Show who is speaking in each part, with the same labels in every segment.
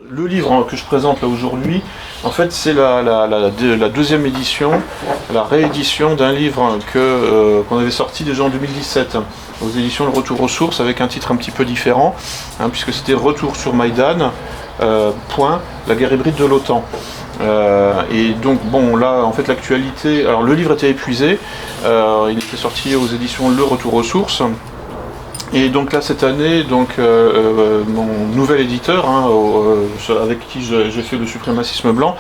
Speaker 1: Le livre que je présente là aujourd'hui, en fait, c'est la deuxième édition, la réédition d'un livre qu'on avait sorti déjà en 2017 aux éditions Le Retour aux Sources avec un titre un petit peu différent, puisque c'était Retour sur Maïdan, la guerre hybride de l'OTAN. Et donc bon là en fait l'actualité, alors le livre était épuisé, il était sorti aux éditions Le Retour aux Sources. Et donc là cette année, mon nouvel éditeur, avec qui j'ai fait le suprémacisme blanc,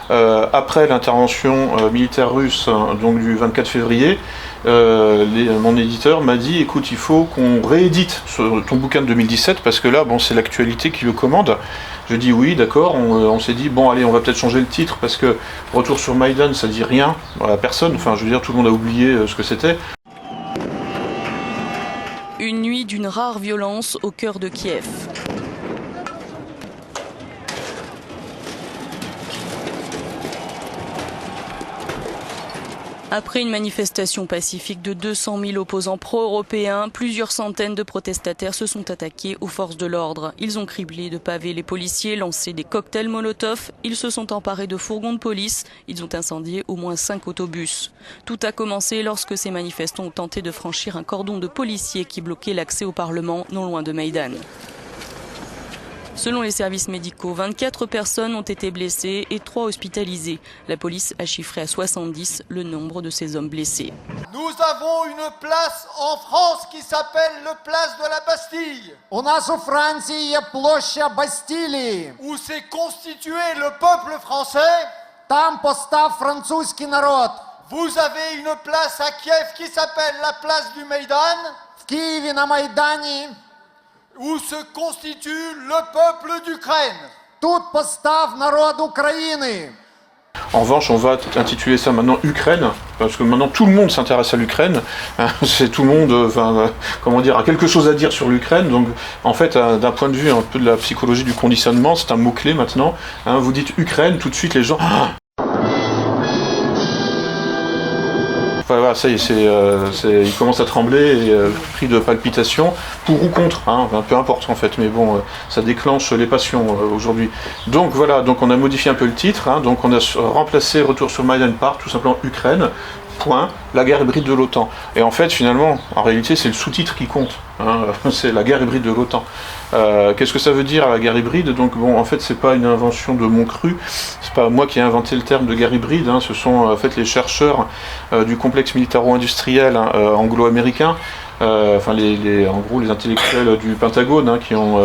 Speaker 1: après l'intervention militaire russe donc du 24 février, mon éditeur m'a dit écoute, il faut qu'on réédite ton bouquin de 2017 parce que là bon c'est l'actualité qui le commande. Je dis oui, d'accord, on s'est dit bon allez on va peut-être changer le titre parce que Retour sur Maïdan ça dit rien à personne, enfin je veux dire tout le monde a oublié ce que c'était.
Speaker 2: Une nuit d'une rare violence au cœur de Kiev. Après une manifestation pacifique de 200 000 opposants pro-européens, plusieurs centaines de protestataires se sont attaqués aux forces de l'ordre. Ils ont criblé de pavés les policiers, lancé des cocktails Molotov, ils se sont emparés de fourgons de police, ils ont incendié au moins 5 autobus. Tout a commencé lorsque ces manifestants ont tenté de franchir un cordon de policiers qui bloquait l'accès au Parlement non loin de Maïdan. Selon les services médicaux, 24 personnes ont été blessées et 3 hospitalisées. La police a chiffré à 70 le nombre de ces hommes blessés.
Speaker 3: Nous avons une place en France qui s'appelle le place de la Bastille.
Speaker 4: У нас у Франции є площа Бастилії.
Speaker 3: Où s'est constitué le peuple français.
Speaker 4: Там постав французький народ.
Speaker 3: Vous avez une place à Kiev qui s'appelle la place du Maïdan.
Speaker 4: В Києві на Майдані.
Speaker 3: Où se constitue le peuple d'Ukraine.
Speaker 4: Тут постав народ України.
Speaker 1: En revanche, on va intituler ça maintenant Ukraine, parce que maintenant tout le monde s'intéresse à l'Ukraine. C'est tout le monde, a quelque chose à dire sur l'Ukraine. Donc, en fait, d'un point de vue un peu de la psychologie du conditionnement, c'est un mot-clé maintenant. Vous dites Ukraine, tout de suite les gens. Voilà, ça y est, il commence à trembler, pris de palpitations, pour ou contre, peu importe en fait, mais bon, ça déclenche les passions aujourd'hui. Donc voilà, donc on a modifié un peu le titre, donc on a remplacé Retour sur Maïdan par tout simplement Ukraine, la guerre hybride de l'OTAN. Et en fait, finalement, en réalité, c'est le sous-titre qui compte, c'est la guerre hybride de l'OTAN. Qu'est-ce que ça veut dire la guerre hybride? Donc bon, en fait, c'est pas une invention de Montcru, c'est pas moi qui ai inventé le terme de guerre hybride, ce sont en fait les chercheurs du complexe militaro-industriel anglo-américain, en gros les intellectuels du Pentagone qui ont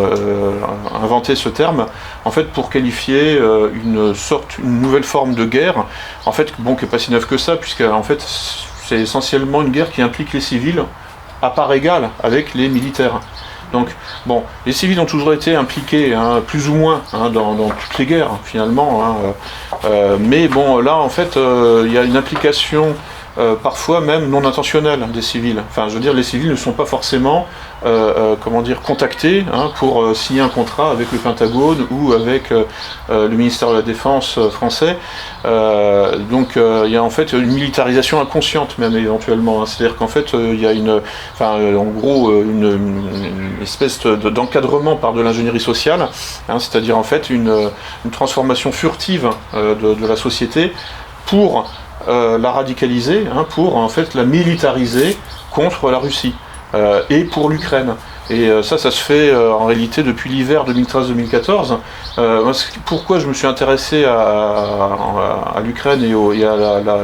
Speaker 1: inventé ce terme, en fait pour qualifier une nouvelle forme de guerre, en fait bon qui est pas si neuve que ça, puisque en fait c'est essentiellement une guerre qui implique les civils à part égale avec les militaires. Donc, bon, les civils ont toujours été impliqués, plus ou moins, dans toutes les guerres, finalement. Mais bon, là, en fait, il y a une implication, parfois même non intentionnelle des civils. Enfin, je veux dire, les civils ne sont pas forcément, contactés pour signer un contrat avec le Pentagone ou avec le ministère de la Défense français. Donc, il y a en fait une militarisation inconsciente, même éventuellement. C'est-à-dire qu'en fait, il y a une espèce d'encadrement par de l'ingénierie sociale, c'est-à-dire en fait une transformation furtive de la société pour la radicaliser, pour en fait la militariser contre la Russie et pour l'Ukraine. Et ça se fait en réalité depuis l'hiver 2013-2014. Pourquoi je me suis intéressé à l'Ukraine et à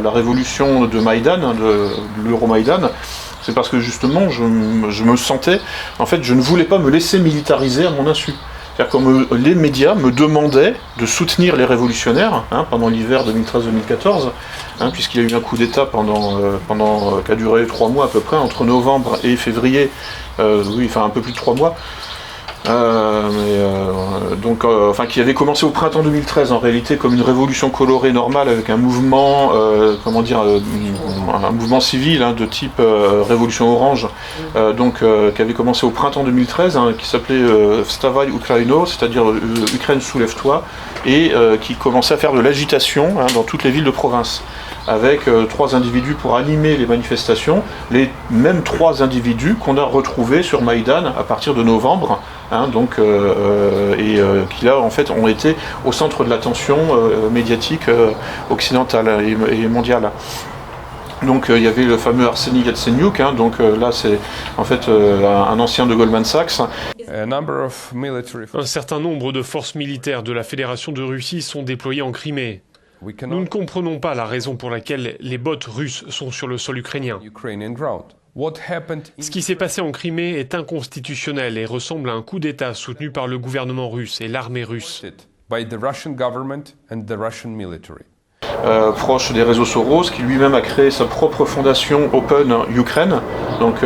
Speaker 1: la révolution de Maïdan, de l'Euromaïdan, c'est parce que justement je me sentais, en fait je ne voulais pas me laisser militariser à mon insu. C'est-à-dire que les médias me demandaient de soutenir les révolutionnaires pendant l'hiver 2013-2014, puisqu'il y a eu un coup d'État qui a duré 3 mois à peu près, entre novembre et février, un peu plus de 3 mois, qui avait commencé au printemps 2013 en réalité comme une révolution colorée normale avec un mouvement, un mouvement civil de type révolution orange, qui avait commencé au printemps 2013, qui s'appelait Vstavaj Ukraino, c'est-à-dire Ukraine soulève-toi, et qui commençait à faire de l'agitation dans toutes les villes de province. avec 3 individus pour animer les manifestations, les mêmes 3 individus qu'on a retrouvés sur Maïdan à partir de novembre, qui là en fait ont été au centre de l'attention médiatique occidentale et mondiale. Donc il y avait le fameux Arseniy Yatsenyuk, là c'est en fait un ancien de Goldman Sachs.
Speaker 5: Un certain nombre de forces militaires de la Fédération de Russie sont déployées en Crimée. Nous ne comprenons pas la raison pour laquelle les bots russes sont sur le sol ukrainien. Ce qui s'est passé en Crimée est inconstitutionnel et ressemble à un coup d'État soutenu par le gouvernement russe et l'armée russe.
Speaker 1: Proche des réseaux Soros, qui lui-même a créé sa propre fondation Open Ukraine. Donc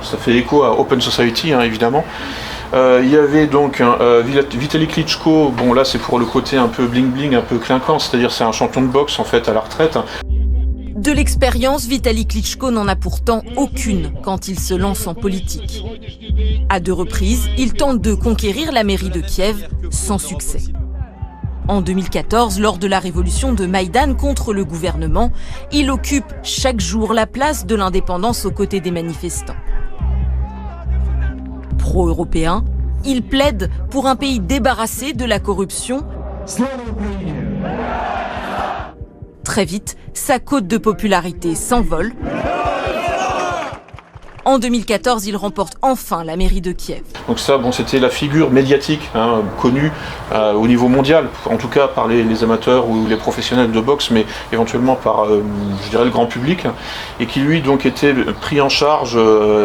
Speaker 1: ça fait écho à Open Society, évidemment. Il y avait donc Vitaly Klitschko, là c'est pour le côté un peu bling-bling, un peu clinquant, c'est-à-dire c'est un champion de boxe en fait à la retraite.
Speaker 6: De l'expérience, Vitaly Klitschko n'en a pourtant aucune quand il se lance en politique. À 2 reprises, il tente de conquérir la mairie de Kiev sans succès. En 2014, lors de la révolution de Maïdan contre le gouvernement, il occupe chaque jour la place de l'indépendance aux côtés des manifestants. Pro-européen, il plaide pour un pays débarrassé de la corruption. Très vite, sa cote de popularité s'envole. En 2014, il remporte enfin la mairie de Kiev.
Speaker 1: Donc ça, c'était la figure médiatique connue au niveau mondial, en tout cas par les amateurs ou les professionnels de boxe, mais éventuellement par, je dirais, le grand public, et qui lui donc était pris en charge,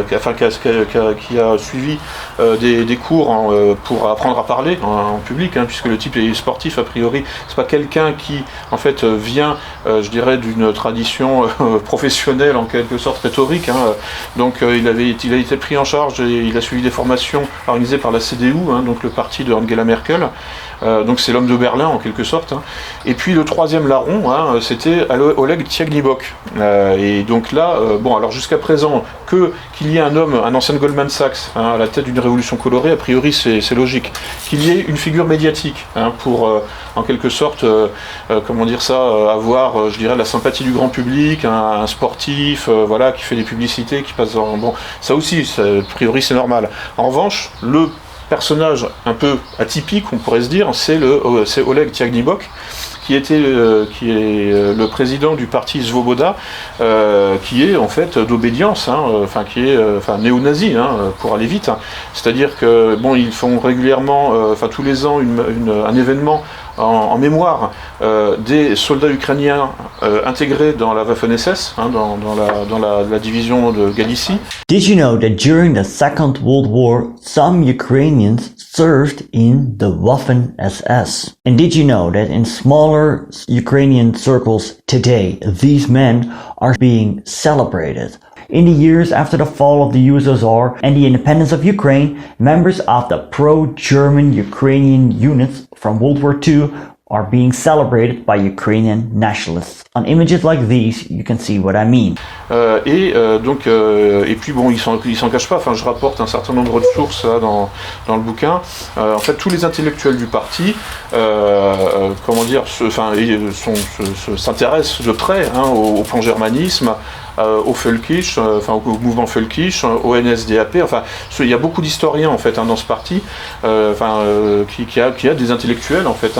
Speaker 1: qui a suivi des cours pour apprendre à parler en public, puisque le type est sportif a priori. C'est pas quelqu'un qui en fait vient, je dirais, d'une tradition professionnelle en quelque sorte rhétorique. Donc il a été pris en charge et il a suivi des formations organisées par la CDU, donc le parti de Angela Merkel. Donc c'est l'homme de Berlin en quelque sorte. Et puis le troisième larron, c'était Oleg Tiagnibok. Et donc là, alors jusqu'à présent, qu'il y ait un ancien de Goldman Sachs à la tête d'une révolution colorée, a priori c'est logique. Qu'il y ait une figure médiatique pour en quelque sorte, avoir, je dirais, la sympathie du grand public, un sportif, qui fait des publicités, qui passe dans... ça aussi, a priori c'est normal. En revanche, le personnage un peu atypique, on pourrait se dire, c'est Oleg Tiagnibok, qui est le président du parti Svoboda, qui est en fait d'obédience, qui est néo-nazi, pour aller vite. C'est-à-dire que ils font régulièrement, tous les ans, un événement en mémoire des soldats ukrainiens intégrés dans la Waffen-SS, dans la division de Galicie.
Speaker 7: Did you know that during the Second World War, some Ukrainians served in the Waffen-SS? And did you know that in smaller Ukrainian circles today, these men are being celebrated? In the years after the fall of the USSR and the independence of Ukraine, members of the pro-German Ukrainian units from World War II are being celebrated by Ukrainian nationalists. On images like these, you can see what I mean.
Speaker 1: Et puis il s'en cache pas. Je rapporte un certain nombre de sources là, dans le bouquin. En fait, tous les intellectuels du parti, s'intéressent de près au pan-germanisme, au Völkisch, au mouvement Völkisch, au NSDAP. Il y a beaucoup d'historiens en fait dans ce parti, qui a des intellectuels en fait,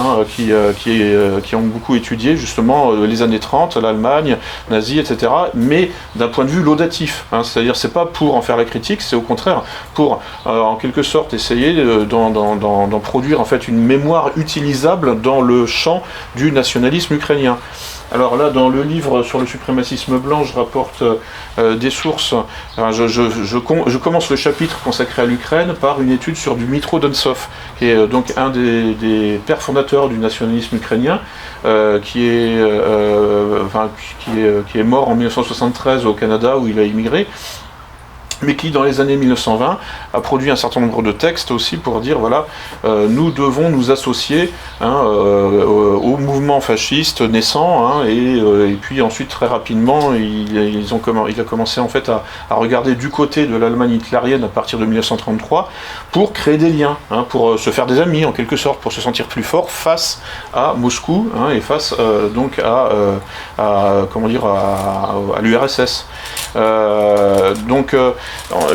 Speaker 1: qui ont beaucoup étudié justement les années 30, l'Allemagne nazie, etc. Mais d'un point de vue laudatif, c'est-à-dire c'est pas pour en faire la critique, c'est au contraire pour en quelque sorte essayer d'en produire en fait une mémoire utilisable dans le champ du nationalisme ukrainien. Alors là, dans le livre sur le suprémacisme blanc, je rapporte des sources. Je commence le chapitre consacré à l'Ukraine par une étude sur Dmytro Dontsov, qui est donc un des pères fondateurs du nationalisme ukrainien, qui est mort en 1973 au Canada où il a immigré. mais qui dans les années 1920 a produit un certain nombre de textes aussi pour dire voilà, nous devons nous associer au mouvement fasciste naissant, et puis ensuite très rapidement il a commencé en fait à regarder du côté de l'Allemagne hitlérienne à partir de 1933 pour créer des liens, pour se faire des amis en quelque sorte, pour se sentir plus fort face à Moscou, et face donc à l'URSS.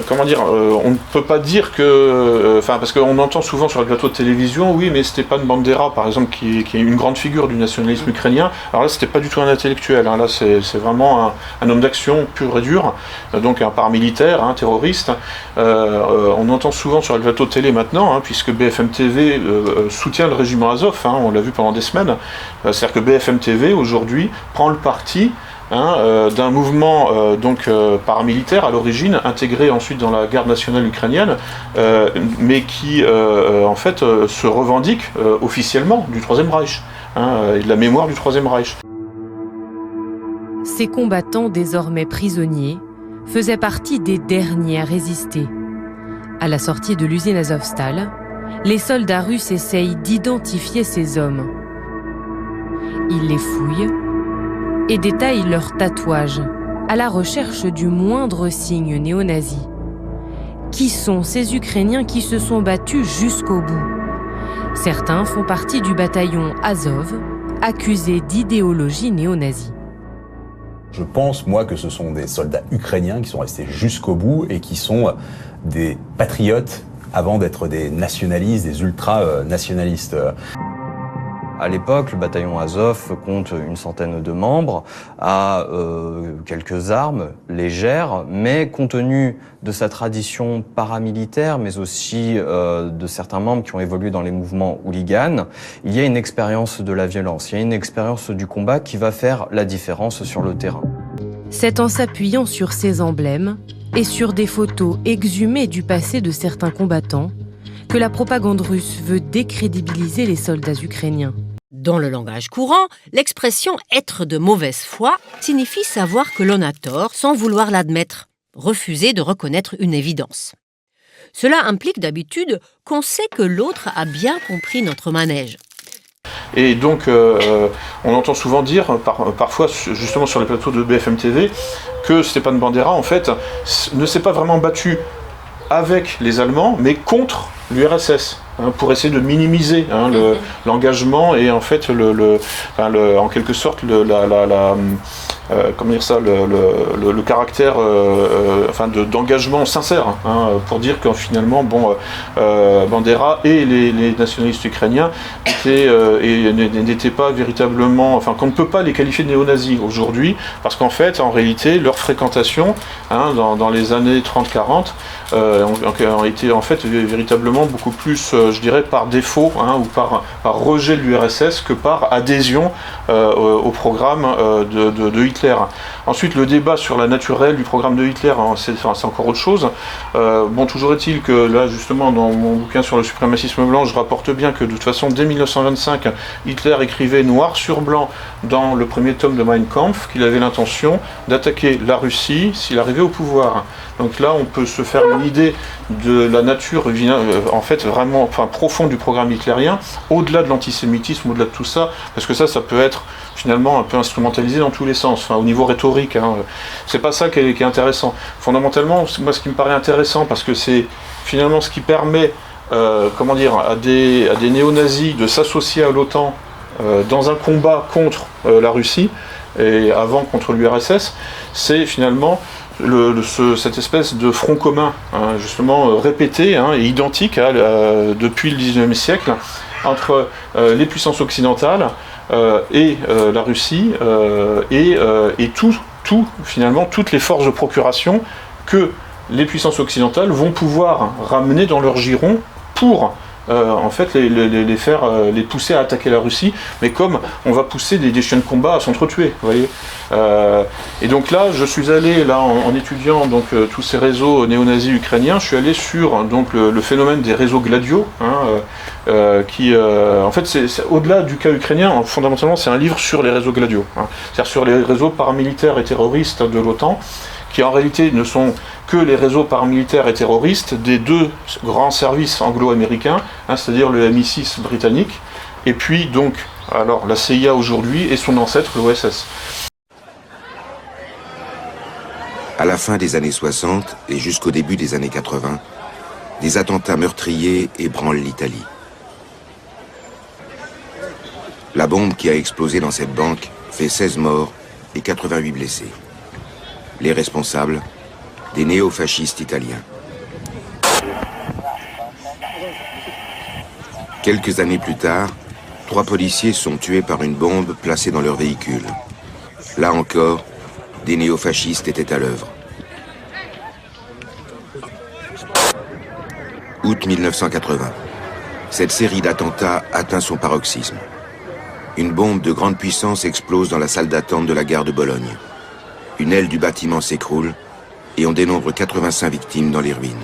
Speaker 1: Comment dire, on ne peut pas dire que, parce qu'on entend souvent sur le plateau de télévision, oui, mais Stepan Bandera, par exemple, qui est une grande figure du nationalisme ukrainien. Alors là, c'était pas du tout un intellectuel. Là, c'est vraiment un homme d'action pur et dur, donc un paramilitaire, un terroriste. On entend souvent sur le plateau de télé maintenant, puisque BFM TV soutient le régiment Azov. On l'a vu pendant des semaines. C'est-à-dire que BFM TV aujourd'hui prend le parti d'un mouvement paramilitaire à l'origine, intégré ensuite dans la garde nationale ukrainienne, mais qui en fait se revendique officiellement du Troisième Reich, et de la mémoire du Troisième Reich.
Speaker 6: Ces combattants désormais prisonniers faisaient partie des derniers à résister. À la sortie de l'usine Azovstal, les soldats russes essayent d'identifier ces hommes. Ils les fouillent et détaillent leurs tatouages à la recherche du moindre signe néo-nazi. Qui sont ces Ukrainiens qui se sont battus jusqu'au bout? Certains font partie du bataillon Azov, accusé d'idéologie néo-nazie.
Speaker 8: Je pense, moi, que ce sont des soldats ukrainiens qui sont restés jusqu'au bout et qui sont des patriotes avant d'être des nationalistes, des ultra-nationalistes.
Speaker 9: À l'époque, le bataillon Azov compte une centaine de membres, a quelques armes légères, mais compte tenu de sa tradition paramilitaire, mais aussi de certains membres qui ont évolué dans les mouvements hooligans, il y a une expérience de la violence, il y a une expérience du combat qui va faire la différence sur le terrain.
Speaker 6: C'est en s'appuyant sur ces emblèmes et sur des photos exhumées du passé de certains combattants que la propagande russe veut décrédibiliser les soldats ukrainiens.
Speaker 10: Dans le langage courant, l'expression « être de mauvaise foi » signifie savoir que l'on a tort sans vouloir l'admettre, refuser de reconnaître une évidence. Cela implique d'habitude qu'on sait que l'autre a bien compris notre manège.
Speaker 1: Et donc, on entend souvent dire, parfois justement sur les plateaux de BFM TV, que Stepan Bandera, en fait, ne s'est pas vraiment battu avec les Allemands, mais contre l'URSS, pour essayer de minimiser l'engagement et en fait en quelque sorte comment dire ça, le caractère d'engagement sincère, pour dire que finalement Bandera et les nationalistes ukrainiens n'étaient pas véritablement, qu'on ne peut pas les qualifier de néo-nazis aujourd'hui, parce qu'en fait en réalité leur fréquentation dans les années 30-40 ont été en fait véritablement beaucoup plus je dirais par défaut ou par rejet de l'URSS que par adhésion au programme de Hitler. Ensuite, le débat sur la nature réelle du programme de Hitler, c'est encore autre chose. Toujours est-il que là, justement, dans mon bouquin sur le suprémacisme blanc, je rapporte bien que de toute façon, dès 1925, Hitler écrivait noir sur blanc dans le premier tome de Mein Kampf qu'il avait l'intention d'attaquer la Russie s'il arrivait au pouvoir. Donc là, on peut se faire une idée de la nature, en fait, vraiment profonde du programme hitlérien, au-delà de l'antisémitisme, au-delà de tout ça, parce que ça peut être finalement un peu instrumentalisé dans tous les sens, au niveau rhétorique. C'est pas ça qui est intéressant. Fondamentalement, moi, ce qui me paraît intéressant, parce que c'est finalement ce qui permet, à des néo-nazis de s'associer à l'OTAN dans un combat contre la Russie et avant contre l'URSS, c'est finalement cette espèce de front commun, justement répété et identique depuis le XIXe siècle entre les puissances occidentales et la Russie et finalement toutes les forces de procuration que les puissances occidentales vont pouvoir ramener dans leur giron pour en fait les pousser à attaquer la Russie, mais comme on va pousser des chiens de combat à s'entretuer, vous voyez. Et donc là, je suis allé en étudiant tous ces réseaux néo-nazis ukrainiens, je suis allé sur le phénomène des réseaux gladiaux, qui en fait c'est au-delà du cas ukrainien, fondamentalement c'est un livre sur les réseaux gladiaux, c'est-à-dire sur les réseaux paramilitaires et terroristes de l'OTAN, qui en réalité ne sont que les réseaux paramilitaires et terroristes des deux grands services anglo-américains, c'est-à-dire le MI6 britannique, et puis donc alors la CIA aujourd'hui et son ancêtre l'OSS.
Speaker 11: À la fin des années 60 et jusqu'au début des années 80, des attentats meurtriers ébranlent l'Italie. La bombe qui a explosé dans cette banque fait 16 morts et 88 blessés. Les responsables, des néofascistes italiens. Quelques années plus tard, 3 policiers sont tués par une bombe placée dans leur véhicule. Là encore, des néofascistes étaient à l'œuvre. Août 1980. Cette série d'attentats atteint son paroxysme. Une bombe de grande puissance explose dans la salle d'attente de la gare de Bologne. Une aile du bâtiment s'écroule et on dénombre 85 victimes dans les ruines.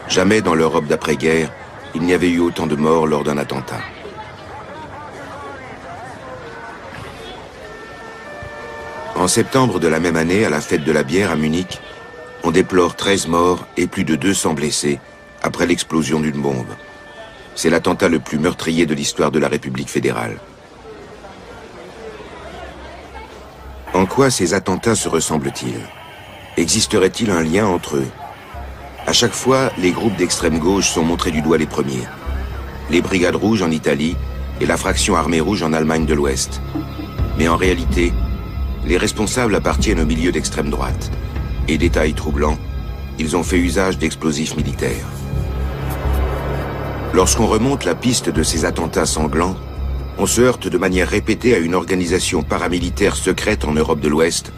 Speaker 11: Jamais dans l'Europe d'après-guerre, il n'y avait eu autant de morts lors d'un attentat. En septembre de la même année, à la fête de la bière à Munich, on déplore 13 morts et plus de 200 blessés après l'explosion d'une bombe. C'est l'attentat le plus meurtrier de l'histoire de la République fédérale. En quoi ces attentats se ressemblent-ils? Existerait-il un lien entre eux? À chaque fois, les groupes d'extrême gauche sont montrés du doigt les premiers. Les Brigades rouges en Italie et la fraction armée rouge en Allemagne de l'Ouest. Mais en réalité, les responsables appartiennent au milieu d'extrême droite. Et détail troublant, ils ont fait usage d'explosifs militaires. Lorsqu'on remonte la piste de ces attentats sanglants, on se heurte de manière répétée à une organisation paramilitaire secrète en Europe de l'Ouest,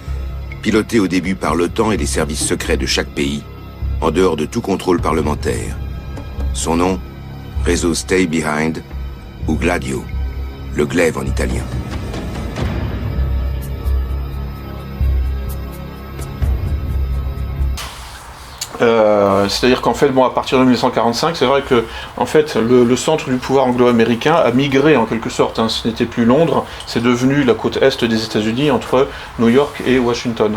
Speaker 11: pilotée au début par l'OTAN et les services secrets de chaque pays, en dehors de tout contrôle parlementaire. Son nom, réseau Stay Behind, ou Gladio, le glaive en italien.
Speaker 1: C'est-à-dire qu'en fait, à partir de 1945, c'est vrai que en fait, le centre du pouvoir anglo-américain a migré en quelque sorte. Ce n'était plus Londres, c'est devenu la côte est des États-Unis entre New York et Washington.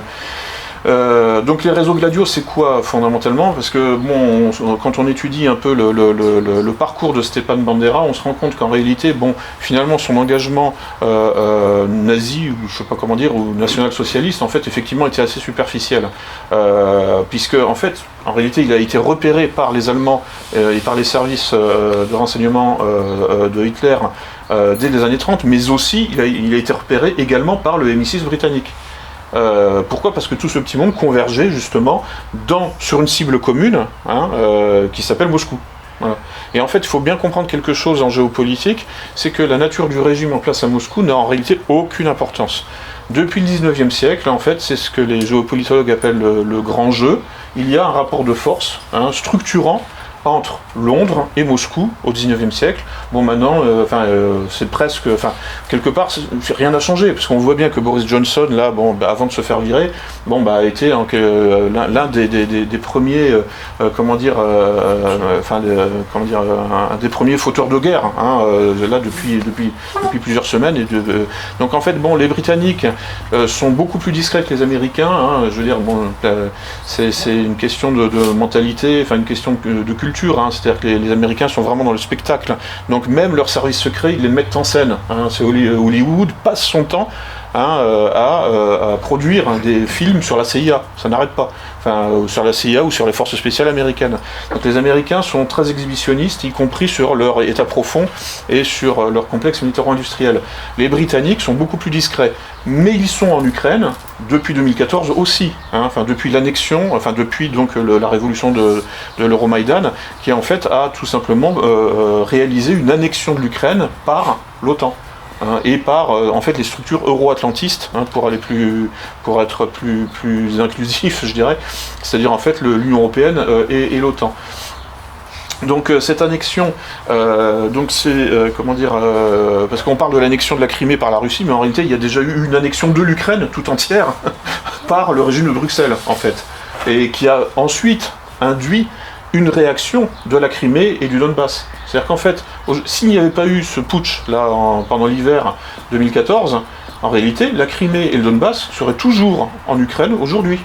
Speaker 1: Donc les réseaux Gladio, c'est quoi fondamentalement? Parce que bon, quand on étudie un peu le parcours de Stepan Bandera, on se rend compte qu'en réalité, bon, finalement, son engagement nazi, ou je sais pas comment dire, ou national-socialiste, en fait, effectivement, était assez superficiel, puisque en fait, en réalité, il a été repéré par les Allemands et par les services de renseignement de Hitler dès les années 30, mais aussi il a été repéré également par le MI6 britannique. Pourquoi? Parce que tout ce petit monde convergeait justement sur une cible commune qui s'appelle Moscou. Voilà. Et en fait, il faut bien comprendre quelque chose en géopolitique, c'est que la nature du régime en place à Moscou n'a en réalité aucune importance. Depuis le 19e siècle, en fait, c'est ce que les géopolitologues appellent le grand jeu. Il y a un rapport de force structurant entre Londres et Moscou au 19e siècle. Bon, maintenant, c'est presque, quelque part, rien n'a changé, parce qu'on voit bien que Boris Johnson, là, avant de se faire virer, a été l'un des premiers, un des premiers fauteurs de guerre, là depuis plusieurs semaines. Donc en fait, les Britanniques sont beaucoup plus discrets que les Américains. Je veux dire, c'est une question de mentalité, une question de culture. C'est-à-dire que les Américains sont vraiment dans le spectacle. Donc même leurs services secrets, ils les mettent en scène. C'est Hollywood passe son temps à produire des films sur la CIA. Ça n'arrête pas. Sur la CIA ou sur les forces spéciales américaines. Donc les Américains sont très exhibitionnistes, y compris sur leur état profond et sur leur complexe militaro-industriel. Les Britanniques sont beaucoup plus discrets. Mais ils sont en Ukraine depuis 2014 aussi, depuis l'annexion, depuis donc la révolution de l'Euromaïdan, qui en fait a tout simplement réalisé une annexion de l'Ukraine par l'OTAN. Et par en fait les structures euro-atlantistes, pour être plus inclusif, je dirais, c'est-à-dire en fait l'Union européenne et l'OTAN. Donc cette annexion, parce qu'on parle de l'annexion de la Crimée par la Russie, mais en réalité il y a déjà eu une annexion de l'Ukraine tout entière par le régime de Bruxelles en fait, et qui a ensuite induit une réaction de la Crimée et du Donbass. C'est-à-dire qu'en fait, s'il n'y avait pas eu ce putsch là pendant l'hiver 2014, en réalité, la Crimée et le Donbass seraient toujours en Ukraine aujourd'hui.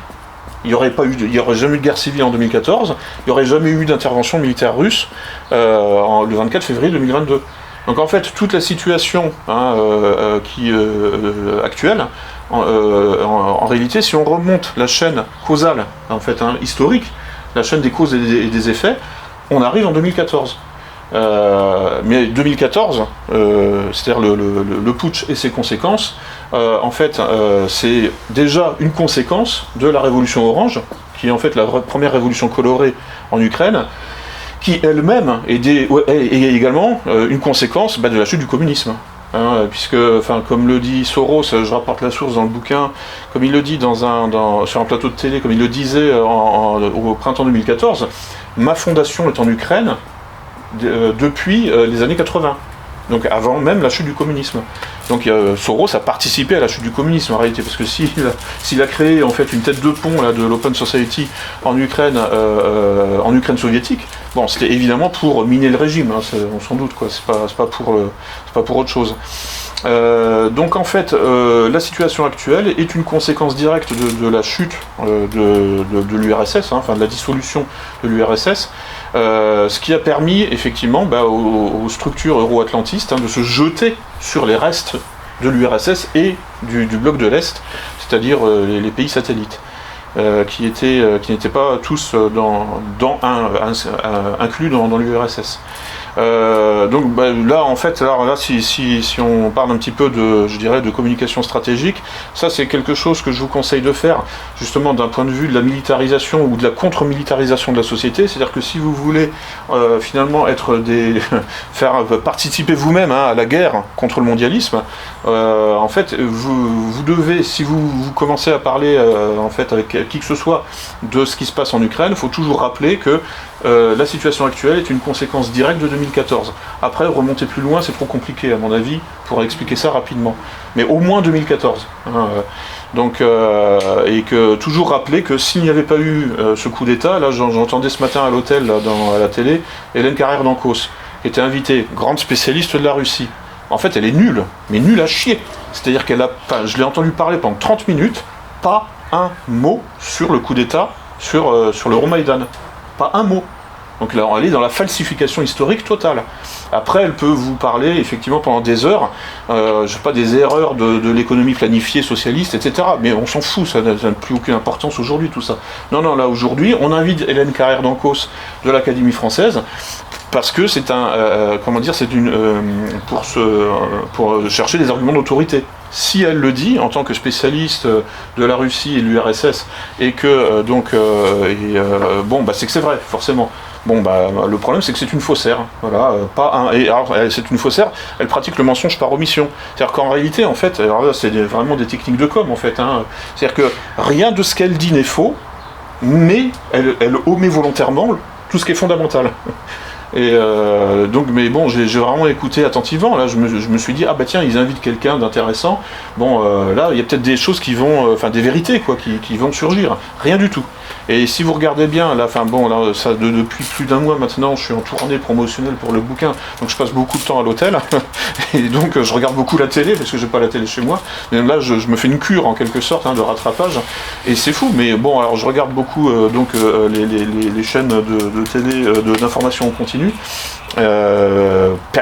Speaker 1: Il n'y aurait jamais eu de guerre civile en 2014, il n'y aurait jamais eu d'intervention militaire russe le 24 février 2022. Donc en fait, toute la situation actuelle, en réalité, si on remonte la chaîne causale, en fait, historique, la chaîne des causes et des effets, on arrive en 2014. Mais 2014, c'est-à-dire le putsch et ses conséquences, en fait, c'est déjà une conséquence de la révolution orange, qui est en fait la première révolution colorée en Ukraine, qui elle-même est également une conséquence de la chute du communisme. Puisque, comme le dit Soros, je rapporte la source dans le bouquin, comme il le dit sur un plateau de télé, comme il le disait au printemps 2014, ma fondation est en Ukraine depuis les années 80. Donc avant même la chute du communisme. Donc Soros a participé à la chute du communisme en réalité, parce que s'il a créé en fait une tête de pont là, de l'Open Society en Ukraine soviétique, bon, c'était évidemment pour miner le régime, on s'en doute, quoi. C'est pas pour autre chose. Donc en fait, la situation actuelle est une conséquence directe de la chute de l'URSS, de la dissolution de l'URSS, ce qui a permis effectivement aux structures euro-atlantistes de se jeter sur les restes de l'URSS et du bloc de l'Est, c'est-à-dire les pays satellites, qui n'étaient pas tous inclus dans l'URSS. Donc là en fait si on parle un petit peu de communication stratégique, ça c'est quelque chose que je vous conseille de faire justement d'un point de vue de la militarisation ou de la contre-militarisation de la société. C'est-à-dire que si vous voulez finalement faire participer vous-même à la guerre contre le mondialisme, en fait vous devez, si vous commencez à parler en fait avec qui que ce soit de ce qui se passe en Ukraine, il faut toujours rappeler que la situation actuelle est une conséquence directe de 2014. Après, remonter plus loin, c'est trop compliqué, à mon avis, pour expliquer ça rapidement. Mais au moins 2014. Et que toujours rappeler que s'il n'y avait pas eu ce coup d'État, là j'entendais ce matin à l'hôtel, à la télé, Hélène Carrère d'Ancos, qui était invitée, grande spécialiste de la Russie. En fait, elle est nulle, mais nulle à chier. C'est-à-dire je l'ai entendu parler pendant 30 minutes, pas un mot sur le coup d'État, sur l'Euromaïdan. Pas un mot. Donc là, elle est dans la falsification historique totale. Après, elle peut vous parler effectivement pendant des heures, des erreurs de l'économie planifiée socialiste, etc. Mais on s'en fout, ça n'a plus aucune importance aujourd'hui, tout ça. Non, là aujourd'hui, on invite Hélène Carrère d'Ancos de l'Académie française, parce que c'est pour chercher des arguments d'autorité. Si elle le dit en tant que spécialiste de la Russie et de l'URSS, et que c'est que c'est vrai, forcément. Le problème c'est que c'est une faussaire, c'est une faussaire. Elle pratique le mensonge par omission. C'est-à-dire qu'en réalité, en fait, alors là, c'est vraiment des techniques de com, en fait. C'est-à-dire que rien de ce qu'elle dit n'est faux, mais elle omet volontairement tout ce qui est fondamental. Et mais bon, j'ai vraiment écouté attentivement. Là, je me suis dit, tiens, ils invitent quelqu'un d'intéressant. Là, il y a peut-être des choses qui vont, des vérités, quoi, qui vont surgir. Rien du tout. Et si vous regardez bien, depuis plus d'un mois maintenant, je suis en tournée promotionnelle pour le bouquin, donc je passe beaucoup de temps à l'hôtel, et donc je regarde beaucoup la télé, parce que j'ai pas la télé chez moi, mais là je me fais une cure en quelque sorte de rattrapage, et c'est fou, mais bon, alors je regarde beaucoup les chaînes de télé d'information en continu,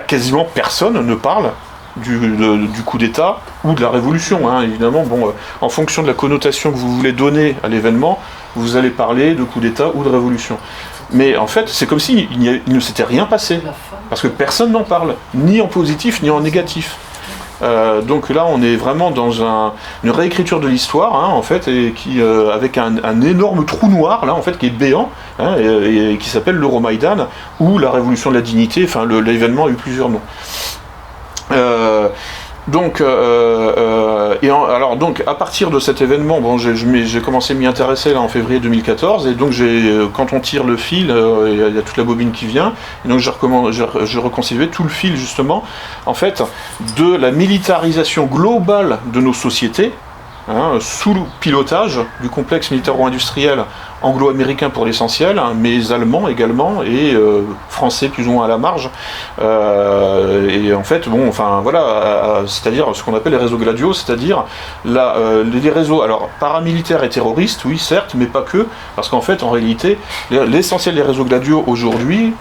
Speaker 1: quasiment personne ne parle du coup d'État ou de la révolution, évidemment. En fonction de la connotation que vous voulez donner à l'événement, vous allez parler de coup d'État ou de révolution. Mais en fait, c'est comme s'il ne s'était rien passé, parce que personne n'en parle, ni en positif ni en négatif. Donc là, on est vraiment dans une réécriture de l'histoire, en fait, et qui avec un énorme trou noir là, en fait, qui est béant, et qui s'appelle l'Euromaïdan ou la révolution de la dignité. L'événement a eu plusieurs noms. Donc à partir de cet événement, j'ai commencé à m'y intéresser là en février 2014, et donc quand on tire le fil, il y a toute la bobine qui vient, et donc j'ai reconstitué tout le fil justement, en fait, de la militarisation globale de nos sociétés, sous le pilotage du complexe militaro-industriel anglo-américain pour l'essentiel, mais allemand également, et français plus ou moins à la marge. Et en fait, bon, enfin voilà, c'est-à-dire ce qu'on appelle les réseaux gladiaux, c'est-à-dire les réseaux, alors paramilitaires et terroristes, oui certes, mais pas que, parce qu'en fait, en réalité, l'essentiel des réseaux gladiaux aujourd'hui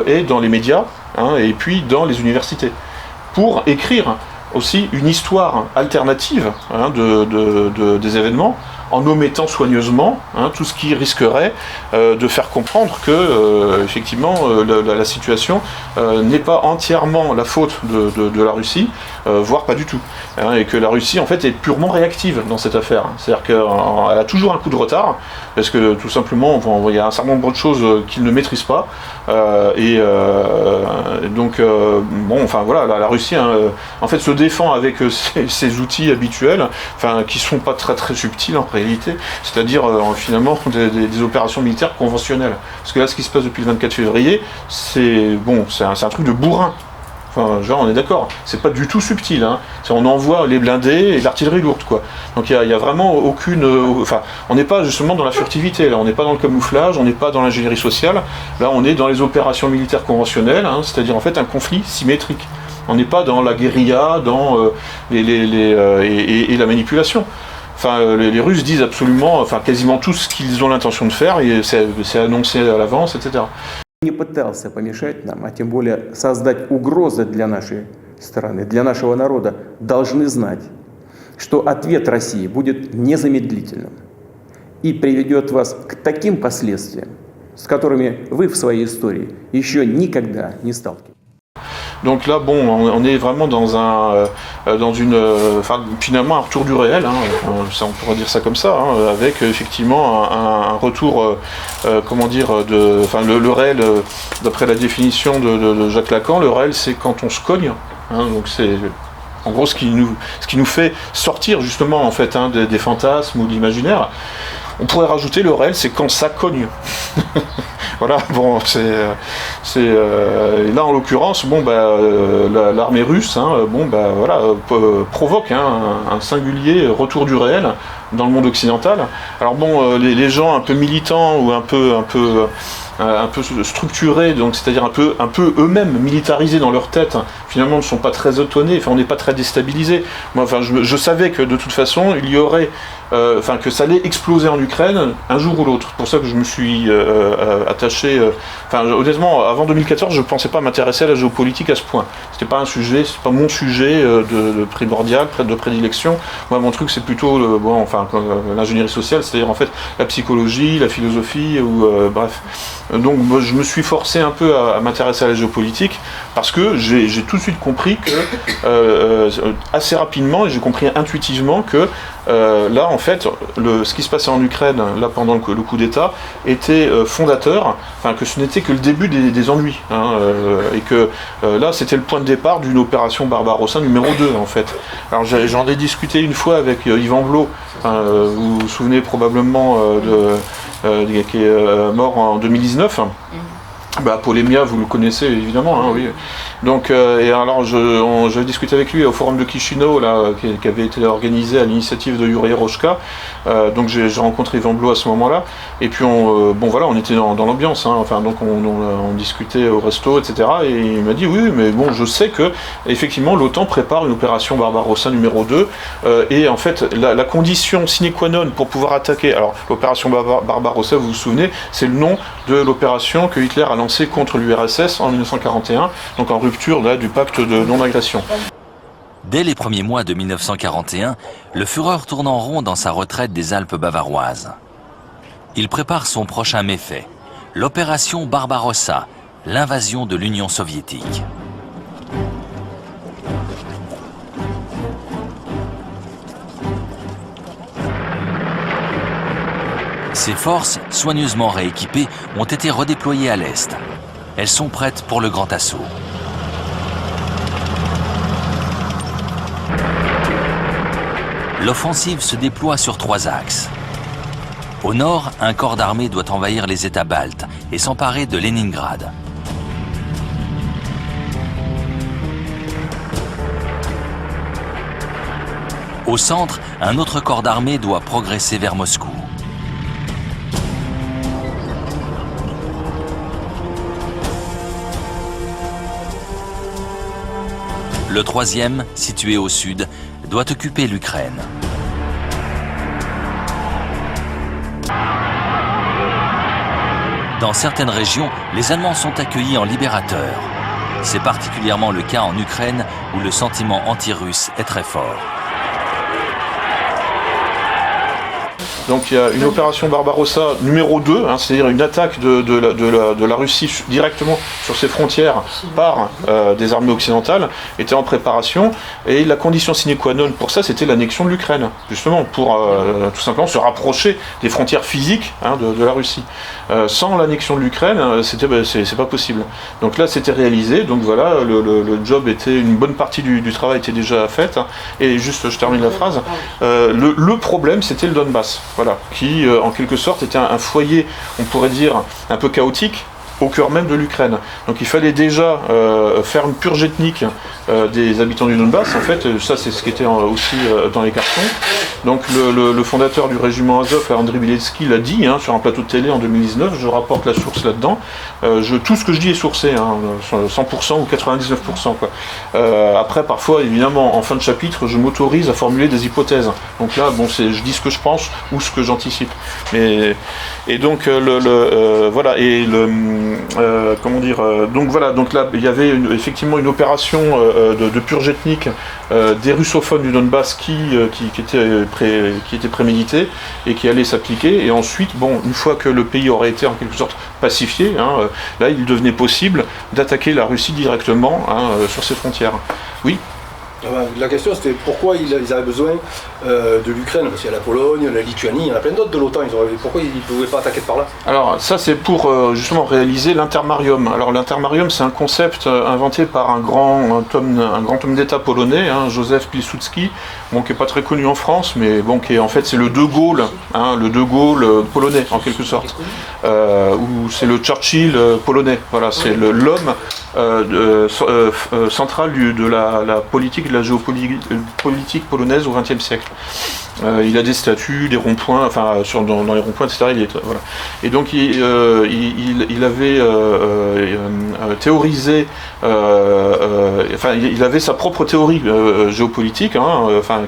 Speaker 1: est dans les médias, et puis dans les universités, pour écrire aussi une histoire alternative des événements, en omettant soigneusement tout ce qui risquerait de faire comprendre que effectivement la situation n'est pas entièrement la faute de la Russie, voire pas du tout, et que la Russie en fait est purement réactive dans cette affaire. C'est-à-dire qu'elle a toujours un coup de retard, parce que tout simplement il y a un certain nombre de choses qu'ils ne maîtrisent pas, donc bon, enfin voilà, la Russie en fait se défend avec ses outils habituels, enfin qui sont pas très très subtils en réalité, c'est-à-dire finalement des opérations militaires conventionnelles. Parce que là, ce qui se passe depuis le 24 février, c'est un truc de bourrin. Enfin, genre, on est d'accord, c'est pas du tout subtil, on envoie les blindés et l'artillerie lourde, quoi. Donc il y a vraiment aucune... Enfin, on n'est pas justement dans la furtivité, là, on n'est pas dans le camouflage, on n'est pas dans l'ingénierie sociale, là on est dans les opérations militaires conventionnelles, c'est-à-dire en fait un conflit symétrique. On n'est pas dans la guérilla, dans et la manipulation. Enfin, les Russes disent absolument, quasiment tout ce qu'ils ont l'intention de faire, et c'est annoncé à l'avance, etc.
Speaker 12: Не пытался помешать нам, а тем более создать угрозы для нашей страны, для нашего народа, должны знать, что ответ России будет незамедлительным и приведет вас к таким последствиям, с которыми вы в своей истории еще никогда не сталкивались.
Speaker 1: Donc là, bon, on est vraiment finalement un retour du réel, ça, on pourrait dire ça comme ça, avec effectivement un retour, le réel, d'après la définition de Jacques Lacan, le réel c'est quand on se cogne, donc c'est en gros ce qui nous fait sortir justement en fait des fantasmes ou de l'imaginaire. On pourrait rajouter le réel, c'est quand ça cogne. Voilà, bon, là en l'occurrence, l'armée russe, provoque un singulier retour du réel dans le monde occidental. Alors bon, les gens un peu militants ou un peu structurés, donc c'est-à-dire un peu eux-mêmes militarisés dans leur tête, finalement ne sont pas très étonnés, on n'est pas très déstabilisés. Moi, je savais que de toute façon il y aurait, que ça allait exploser en Ukraine un jour ou l'autre. C'est pour ça que je me suis attaché. Honnêtement, avant 2014, je ne pensais pas m'intéresser à la géopolitique à ce point. C'était pas un sujet, c'est pas mon sujet de primordial, de prédilection. Moi, mon truc, c'est plutôt l'ingénierie sociale, c'est-à-dire en fait la psychologie, la philosophie, bref. Donc, je me suis forcé un peu à m'intéresser à la géopolitique parce que j'ai tout de suite compris que assez rapidement, et j'ai compris intuitivement que là, en fait, ce qui se passait en Ukraine, là pendant le coup d'État, était fondateur, que ce n'était que le début des ennuis, et que là, c'était le point de départ d'une opération Barbarossa numéro 2, en fait. Alors, j'en ai discuté une fois avec Yvan Blot, vous vous souvenez probablement qui est mort en 2019. Polémia, vous le connaissez évidemment, oui. Donc, et alors j'avais discuté avec lui au forum de Chisinau, là, qui avait été organisé à l'initiative de Yuri Rochka. Donc j'ai rencontré Yvan Blot à ce moment-là. Et puis on était dans l'ambiance, donc on discutait au resto, etc. Et il m'a dit oui, mais bon, je sais que effectivement l'OTAN prépare une opération Barbarossa numéro 2. Et en fait, la condition sine qua non pour pouvoir attaquer. Alors l'opération Barbarossa, vous vous souvenez, c'est le nom de l'opération que Hitler a lancée contre l'URSS en 1941, donc en rupture là, du pacte de non-agression.
Speaker 13: Dès les premiers mois de 1941, le Führer tourne en rond dans sa retraite des Alpes bavaroises. Il prépare son prochain méfait, l'opération Barbarossa, l'invasion de l'Union soviétique. Ces forces, soigneusement rééquipées, ont été redéployées à l'Est. Elles sont prêtes pour le grand assaut. L'offensive se déploie sur 3 axes. Au nord, un corps d'armée doit envahir les États baltes et s'emparer de Leningrad. Au centre, un autre corps d'armée doit progresser vers Moscou. Le troisième, situé au sud, doit occuper l'Ukraine. Dans certaines régions, les Allemands sont accueillis en libérateurs. C'est particulièrement le cas en Ukraine, où le sentiment anti-russe est très fort.
Speaker 1: Donc il y a une opération Barbarossa numéro 2, c'est-à-dire une attaque de la Russie directement sur ses frontières par des armées occidentales, était en préparation. Et la condition sine qua non pour ça, c'était l'annexion de l'Ukraine, justement, pour tout simplement se rapprocher des frontières physiques de la Russie. Sans l'annexion de l'Ukraine, c'est pas possible. Donc là, c'était réalisé. Donc voilà, le job était, une bonne partie du travail était déjà faite. Et juste, je termine la phrase. Le problème, c'était le Donbass. Voilà, qui en quelque sorte était un foyer, on pourrait dire, un peu chaotique, au cœur même de l'Ukraine. Donc il fallait déjà faire une purge ethnique des habitants du Donbass. En fait, ça c'est ce qui était aussi dans les cartons. Donc le fondateur du régiment Azov, Andriy Bieletsky, l'a dit sur un plateau de télé en 2019, je rapporte la source là-dedans. Tout ce que je dis est sourcé, 100% ou 99%. Quoi. Après, parfois, évidemment, en fin de chapitre, je m'autorise à formuler des hypothèses. Donc là, bon, je dis ce que je pense ou ce que j'anticipe. Et donc, voilà, et comment dire, donc voilà, donc là, il y avait effectivement une opération de purge ethnique des russophones du Donbass qui était préméditée et qui allait s'appliquer. Et ensuite, bon, une fois que le pays aurait été en quelque sorte pacifié, là, il devenait possible d'attaquer la Russie directement sur ses frontières. Oui.
Speaker 14: La question c'était pourquoi ils avaient besoin de l'Ukraine, parce qu'il y a la Pologne, la Lituanie, il y en a plein d'autres de l'OTAN, pourquoi ils ne pouvaient pas attaquer de par là?
Speaker 1: Alors ça c'est pour justement réaliser l'intermarium. Alors l'intermarium c'est un concept inventé par un grand homme d'État polonais, Józef Pilsudski, bon, qui n'est pas très connu en France, mais bon, qui est en fait c'est le De Gaulle, le De Gaulle polonais en quelque sorte, ou c'est le Churchill polonais, voilà, c'est l'homme central de la politique, de la géopolitique polonaise au XXe siècle. Il a des statues, des ronds-points, enfin dans les ronds-points, etc. Voilà. Et donc il avait théorisé, il avait sa propre théorie géopolitique,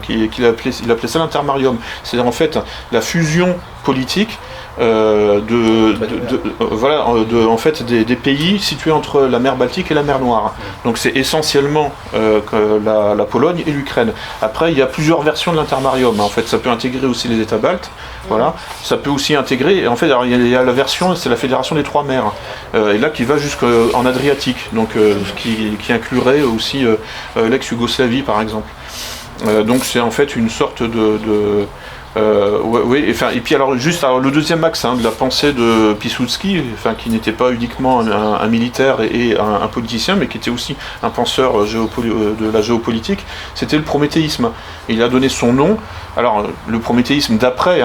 Speaker 1: il appelait ça l'intermarium. C'est-à-dire en fait la fusion politique en fait des pays situés entre la mer Baltique et la mer Noire. Donc c'est essentiellement la Pologne et l'Ukraine. Après il y a plusieurs versions de l'intermarium. En fait ça peut intégrer aussi les États baltes. Voilà. Ça peut aussi intégrer. En fait alors, il y a la version, c'est la Fédération des Trois Mers. Et là qui va jusqu'en Adriatique. Donc qui inclurait aussi l'ex-Yougoslavie par exemple. Donc c'est en fait une sorte et puis alors juste le deuxième axe de la pensée de Pilsudski, qui n'était pas uniquement un militaire et un politicien, mais qui était aussi un penseur de la géopolitique, c'était le prométhéisme. Il a donné son nom. Alors le prométhéisme d'après,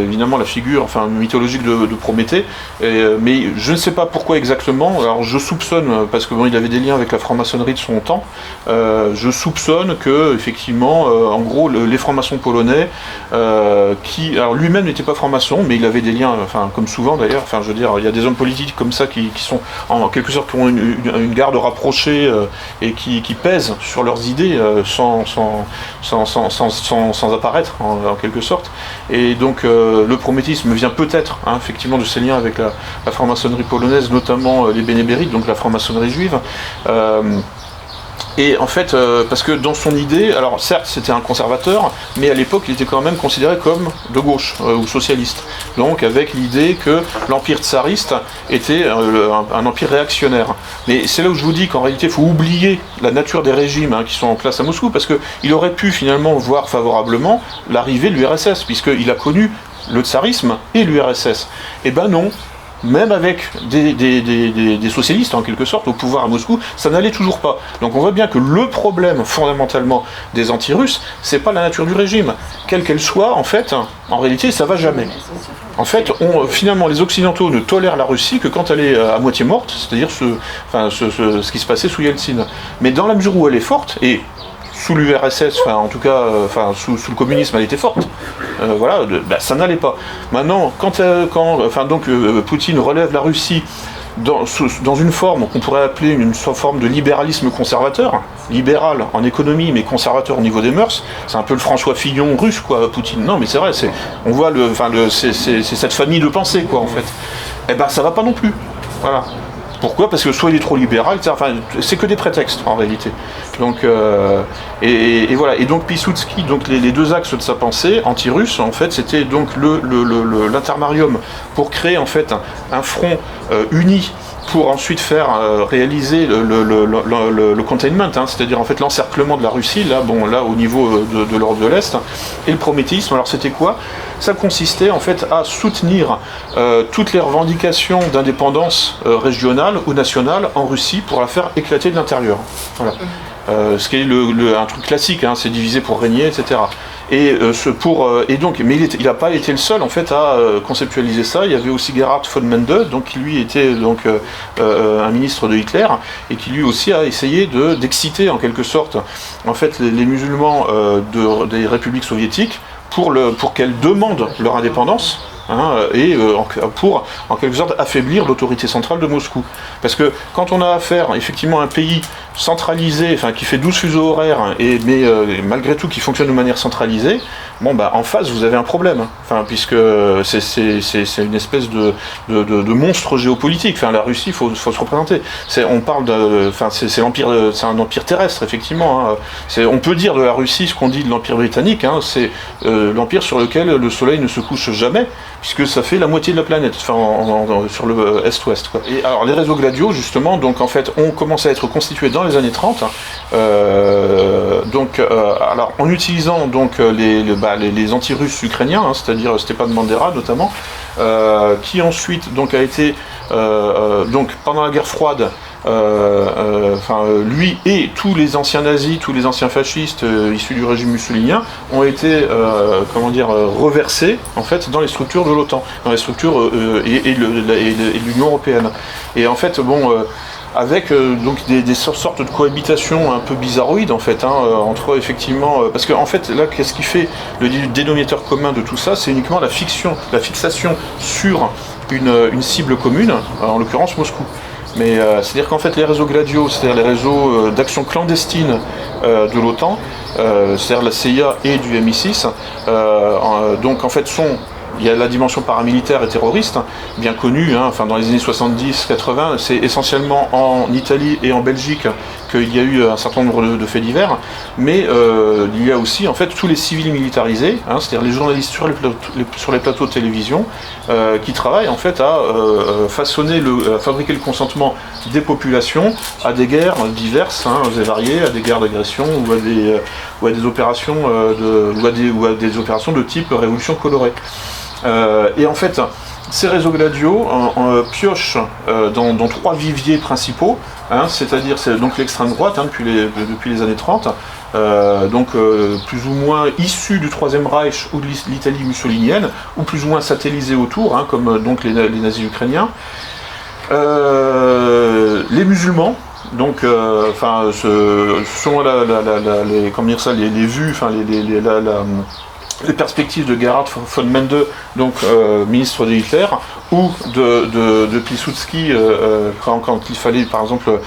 Speaker 1: évidemment la figure mythologique de Prométhée, mais je ne sais pas pourquoi exactement. Alors je soupçonne, parce que il avait des liens avec la franc-maçonnerie de son temps, je soupçonne que effectivement, en gros, les francs-maçons polonais, alors lui-même n'était pas franc-maçon, mais il avait des liens, comme souvent d'ailleurs, je veux dire, il y a des hommes politiques comme ça qui sont en quelque sorte, qui ont une garde rapprochée et qui pèsent sur leurs idées sans apparaître en quelque sorte. Et donc le prométhéisme vient peut-être effectivement de ses liens avec la franc-maçonnerie polonaise, notamment les bénébérites, donc la franc-maçonnerie juive. Et en fait, parce que dans son idée, alors certes c'était un conservateur, mais à l'époque il était quand même considéré comme de gauche ou socialiste. Donc avec l'idée que l'empire tsariste était un empire réactionnaire. Mais c'est là où je vous dis qu'en réalité il faut oublier la nature des régimes qui sont en place à Moscou, parce qu'il aurait pu finalement voir favorablement l'arrivée de l'URSS, puisqu'il a connu le tsarisme et l'URSS. Eh ben non. Même avec des socialistes en quelque sorte au pouvoir à Moscou, ça n'allait toujours pas. Donc on voit bien que le problème fondamentalement des anti-russes, c'est pas la nature du régime, quelle qu'elle soit, en fait, en réalité ça va jamais. En fait, finalement les Occidentaux ne tolèrent la Russie que quand elle est à moitié morte, c'est-à-dire ce qui se passait sous Yeltsin. Mais dans la mesure où elle est forte, et sous l'URSS, enfin en tout cas, sous le communisme, elle était forte. Voilà, ça n'allait pas. Maintenant, quand Poutine relève la Russie dans une forme qu'on pourrait appeler une forme de libéralisme conservateur, libéral en économie mais conservateur au niveau des mœurs, c'est un peu le François Fillon russe, quoi, Poutine. Non mais c'est vrai, on voit c'est cette famille de pensée, quoi, en fait. Eh ben ça va pas non plus. Voilà. Pourquoi ? Parce que soit il est trop libéral, c'est que des prétextes en réalité. Donc, et voilà. Et donc Pilsudski, donc les deux axes de sa pensée anti-russe, en fait, c'était donc l'intermarium pour créer en fait un front uni pour ensuite faire réaliser le containment, c'est-à-dire en fait l'encerclement de la Russie, là au niveau de l'Europe de l'Est, et le prométhéisme. Alors c'était quoi ? Ça consistait en fait à soutenir toutes les revendications d'indépendance régionale ou nationale en Russie pour la faire éclater de l'intérieur. Voilà. Ce qui est un truc classique, c'est diviser pour régner, etc. Mais il n'a pas été le seul en fait à conceptualiser ça. Il y avait aussi Gerhard von Mende, donc qui lui était un ministre de Hitler et qui lui aussi a essayé d'exciter en quelque sorte en fait les musulmans des républiques soviétiques pour qu'elles demandent leur indépendance. Pour en quelque sorte affaiblir l'autorité centrale de Moscou. Parce que quand on a affaire effectivement à un pays centralisé, qui fait 12 fuseaux horaires, mais malgré tout qui fonctionne de manière centralisée, en face vous avez un problème, puisque c'est une espèce de monstre géopolitique. La Russie, faut se représenter. On parle c'est l'empire, c'est un empire terrestre effectivement. On peut dire de la Russie ce qu'on dit de l'empire britannique. C'est l'empire sur lequel le soleil ne se couche jamais, puisque ça fait la moitié de la planète, sur le est-ouest, quoi. Et alors les réseaux gladiaux, justement, donc en fait, ont commencé à être constitués dans les années 30, alors en utilisant donc les anti-russes ukrainiens, c'est-à-dire Stepan Bandera notamment, qui ensuite donc a été donc pendant la guerre froide. Lui et tous les anciens nazis, tous les anciens fascistes issus du régime mussolinien ont été reversés en fait dans les structures de l'OTAN, dans les structures et de l'Union européenne. Et en fait, avec donc des sortes de cohabitation un peu bizarroïdes en fait, entre effectivement, parce qu'en fait là, qu'est-ce qui fait le dénominateur commun de tout ça, c'est uniquement la fixation sur une cible commune, en l'occurrence Moscou. Mais c'est-à-dire qu'en fait les réseaux gladiaux, c'est-à-dire les réseaux d'action clandestine de l'OTAN, c'est-à-dire la CIA et du MI6, donc en fait il y a la dimension paramilitaire et terroriste, bien connue, dans les années 70-80, c'est essentiellement en Italie et en Belgique qu'il y a eu un certain nombre de faits divers, mais il y a aussi en fait tous les civils militarisés, c'est-à-dire les journalistes sur les plateaux de télévision, qui travaillent en fait à fabriquer le consentement des populations à des guerres diverses et variées, à des guerres d'agression ou à des opérations des opérations de type révolution colorée. Et en fait, ces réseaux gladiaux piochent dans trois viviers principaux, c'est-à-dire donc l'extrême droite depuis les années 30, plus ou moins issus du Troisième Reich ou de l'Italie mussolinienne, ou plus ou moins satellisés autour, comme donc les nazis ukrainiens, les musulmans. Donc, selon les vues, les perspectives de Gerhard von Mende, donc ministre de Hitler, ou de Pilsudski, quand il fallait par exemple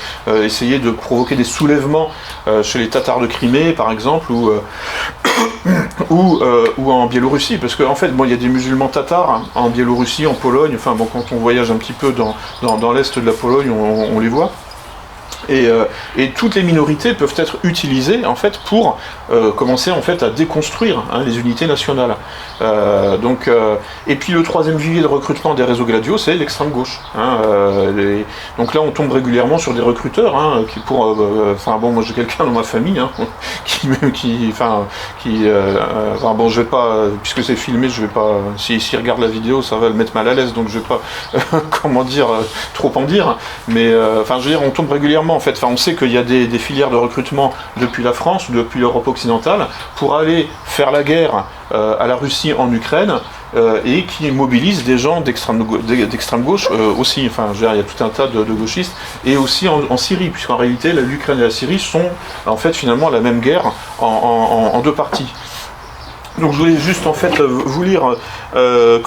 Speaker 1: essayer de provoquer des soulèvements chez les Tatars de Crimée par exemple, ou en Biélorussie, parce qu'en fait il y a des musulmans tatars en Biélorussie, en Pologne, quand on voyage un petit peu dans l'est de la Pologne, on les voit. Et toutes les minorités peuvent être utilisées en fait pour commencer en fait à déconstruire les unités nationales. Et puis le troisième vivier de recrutement des réseaux gladiaux, c'est l'extrême gauche. Donc là on tombe régulièrement sur des recruteurs moi j'ai quelqu'un dans ma famille je vais pas, puisque c'est filmé, je vais pas, s'il regarde la vidéo ça va le mettre mal à l'aise, donc je vais pas trop en dire, mais on tombe régulièrement en fait, on sait qu'il y a des filières de recrutement depuis la France ou depuis l'Europe occidentale pour aller faire la guerre à la Russie en Ukraine, et qui mobilise des gens d'extrême gauche aussi. Enfin, il y a tout un tas de gauchistes, et aussi en Syrie, puisqu'en réalité, l'Ukraine et la Syrie sont en fait finalement la même guerre en deux parties. Donc je voulais juste en fait vous lire, un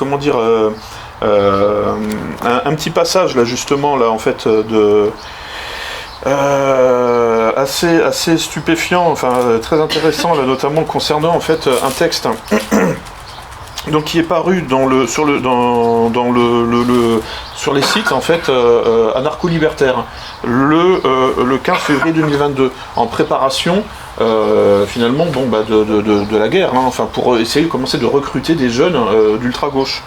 Speaker 1: petit passage là justement là en fait assez stupéfiant, enfin très intéressant là, notamment concernant en fait un texte donc qui est paru sur les sites en fait anarcho-libertaires le 15 février 2022 en préparation finalement de la guerre, hein, enfin pour essayer de commencer de recruter des jeunes d'ultra-gauche.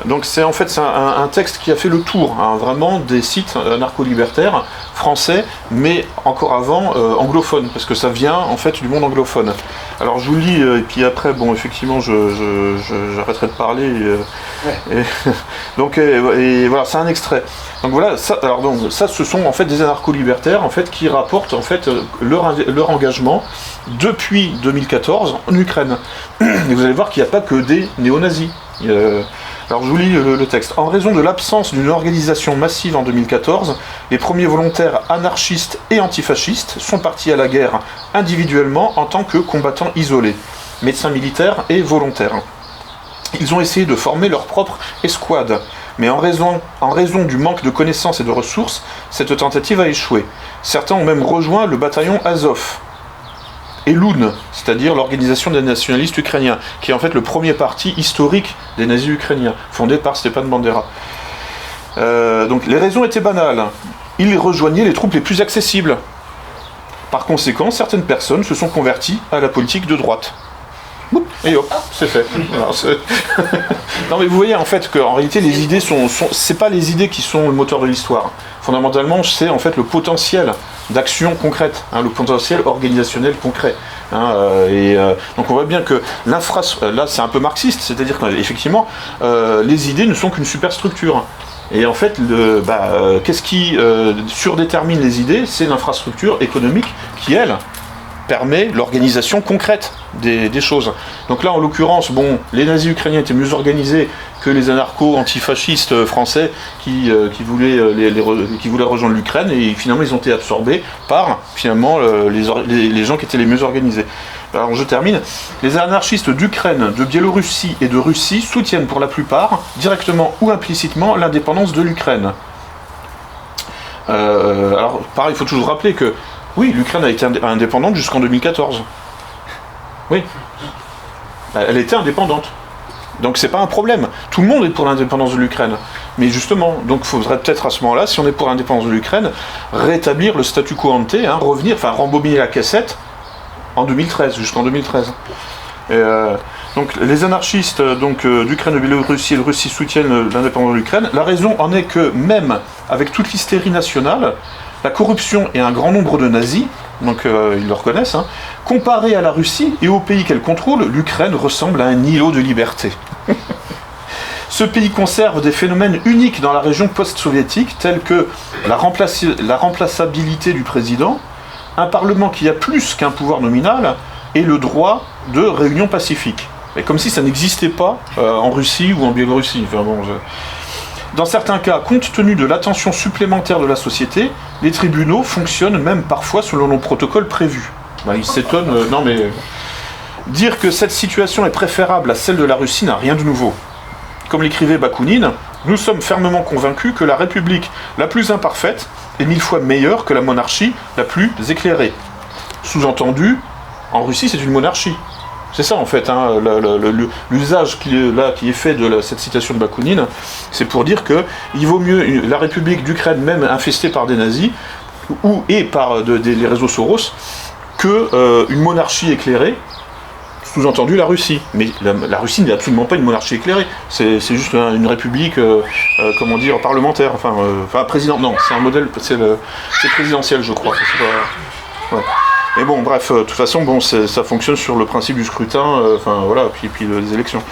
Speaker 1: Donc c'est en fait un texte qui a fait le tour vraiment des sites anarcho-libertaires français, mais encore avant anglophones, parce que ça vient en fait du monde anglophone. Alors je vous lis et puis après effectivement j'arrêterai de parler donc voilà, c'est un extrait. Donc voilà, ça ce sont en fait des anarcho-libertaires en fait qui rapportent en fait leur engagement depuis 2014 en Ukraine. Et vous allez voir qu'il n'y a pas que des néo-nazis. Alors je vous lis le texte. En raison de l'absence d'une organisation massive en 2014, les premiers volontaires anarchistes et antifascistes sont partis à la guerre individuellement en tant que combattants isolés, médecins militaires et volontaires. Ils ont essayé de former leur propre escouade, mais en raison du manque de connaissances et de ressources, cette tentative a échoué. Certains ont même rejoint le bataillon Azov et l'UN, c'est-à-dire l'organisation des nationalistes ukrainiens, qui est en fait le premier parti historique des nazis ukrainiens, fondé par Stepan Bandera. Donc les raisons étaient banales. Ils rejoignaient les troupes les plus accessibles. Par conséquent, certaines personnes se sont converties à la politique de droite. Et hop, c'est fait. Alors, non mais vous voyez en fait qu'en réalité les idées c'est pas les idées qui sont le moteur de l'histoire. Fondamentalement, c'est en fait le potentiel d'action concrète, le potentiel organisationnel concret. Donc on voit bien que là c'est un peu marxiste, c'est-à-dire qu'effectivement les idées ne sont qu'une superstructure. Et en fait, qu'est-ce qui surdétermine les idées? C'est l'infrastructure économique qui, elle, permet l'organisation concrète des choses. Donc là, en l'occurrence, les nazis ukrainiens étaient mieux organisés que les anarcho-antifascistes français qui voulaient rejoindre l'Ukraine, et finalement ils ont été absorbés par finalement les gens qui étaient les mieux organisés. Alors je termine. Les anarchistes d'Ukraine, de Biélorussie et de Russie soutiennent pour la plupart, directement ou implicitement, l'indépendance de l'Ukraine. Alors pareil, il faut toujours rappeler que oui, l'Ukraine a été indépendante jusqu'en 2014. Oui. Elle était indépendante. Donc c'est pas un problème. Tout le monde est pour l'indépendance de l'Ukraine. Mais justement, donc il faudrait peut-être à ce moment-là, si on est pour l'indépendance de l'Ukraine, rétablir le statu quo ante, rembobiner la cassette en 2013, jusqu'en 2013. Donc les anarchistes d'Ukraine, de Biélorussie et de Russie soutiennent l'indépendance de l'Ukraine. La raison en est que même avec toute l'hystérie nationale, la corruption et un grand nombre de nazis, donc ils le reconnaissent, comparé à la Russie et aux pays qu'elle contrôle, l'Ukraine ressemble à un îlot de liberté. Ce pays conserve des phénomènes uniques dans la région post-soviétique, tels que la remplaçabilité du président, un parlement qui a plus qu'un pouvoir nominal, et le droit de réunion pacifique. Mais comme si ça n'existait pas en Russie ou en Biélorussie. Enfin, dans certains cas, compte tenu de l'attention supplémentaire de la société, les tribunaux fonctionnent même parfois selon le protocole prévu. Ils s'étonnent, non mais... Dire que cette situation est préférable à celle de la Russie n'a rien de nouveau. Comme l'écrivait Bakounine, nous sommes fermement convaincus que la République la plus imparfaite est 1000 fois meilleure que la monarchie la plus éclairée. Sous-entendu, en Russie c'est une monarchie. C'est ça en fait, l'usage qui est fait de cette citation de Bakounine, c'est pour dire que il vaut mieux la République d'Ukraine, même infestée par des nazis, et par les réseaux Soros, que une monarchie éclairée, sous-entendu la Russie. Mais la Russie n'est absolument pas une monarchie éclairée, c'est juste une république, parlementaire, président, non, c'est un modèle, c'est présidentiel je crois. Ouais. Mais bon, bref, de toute façon, ça fonctionne sur le principe du scrutin, puis des élections.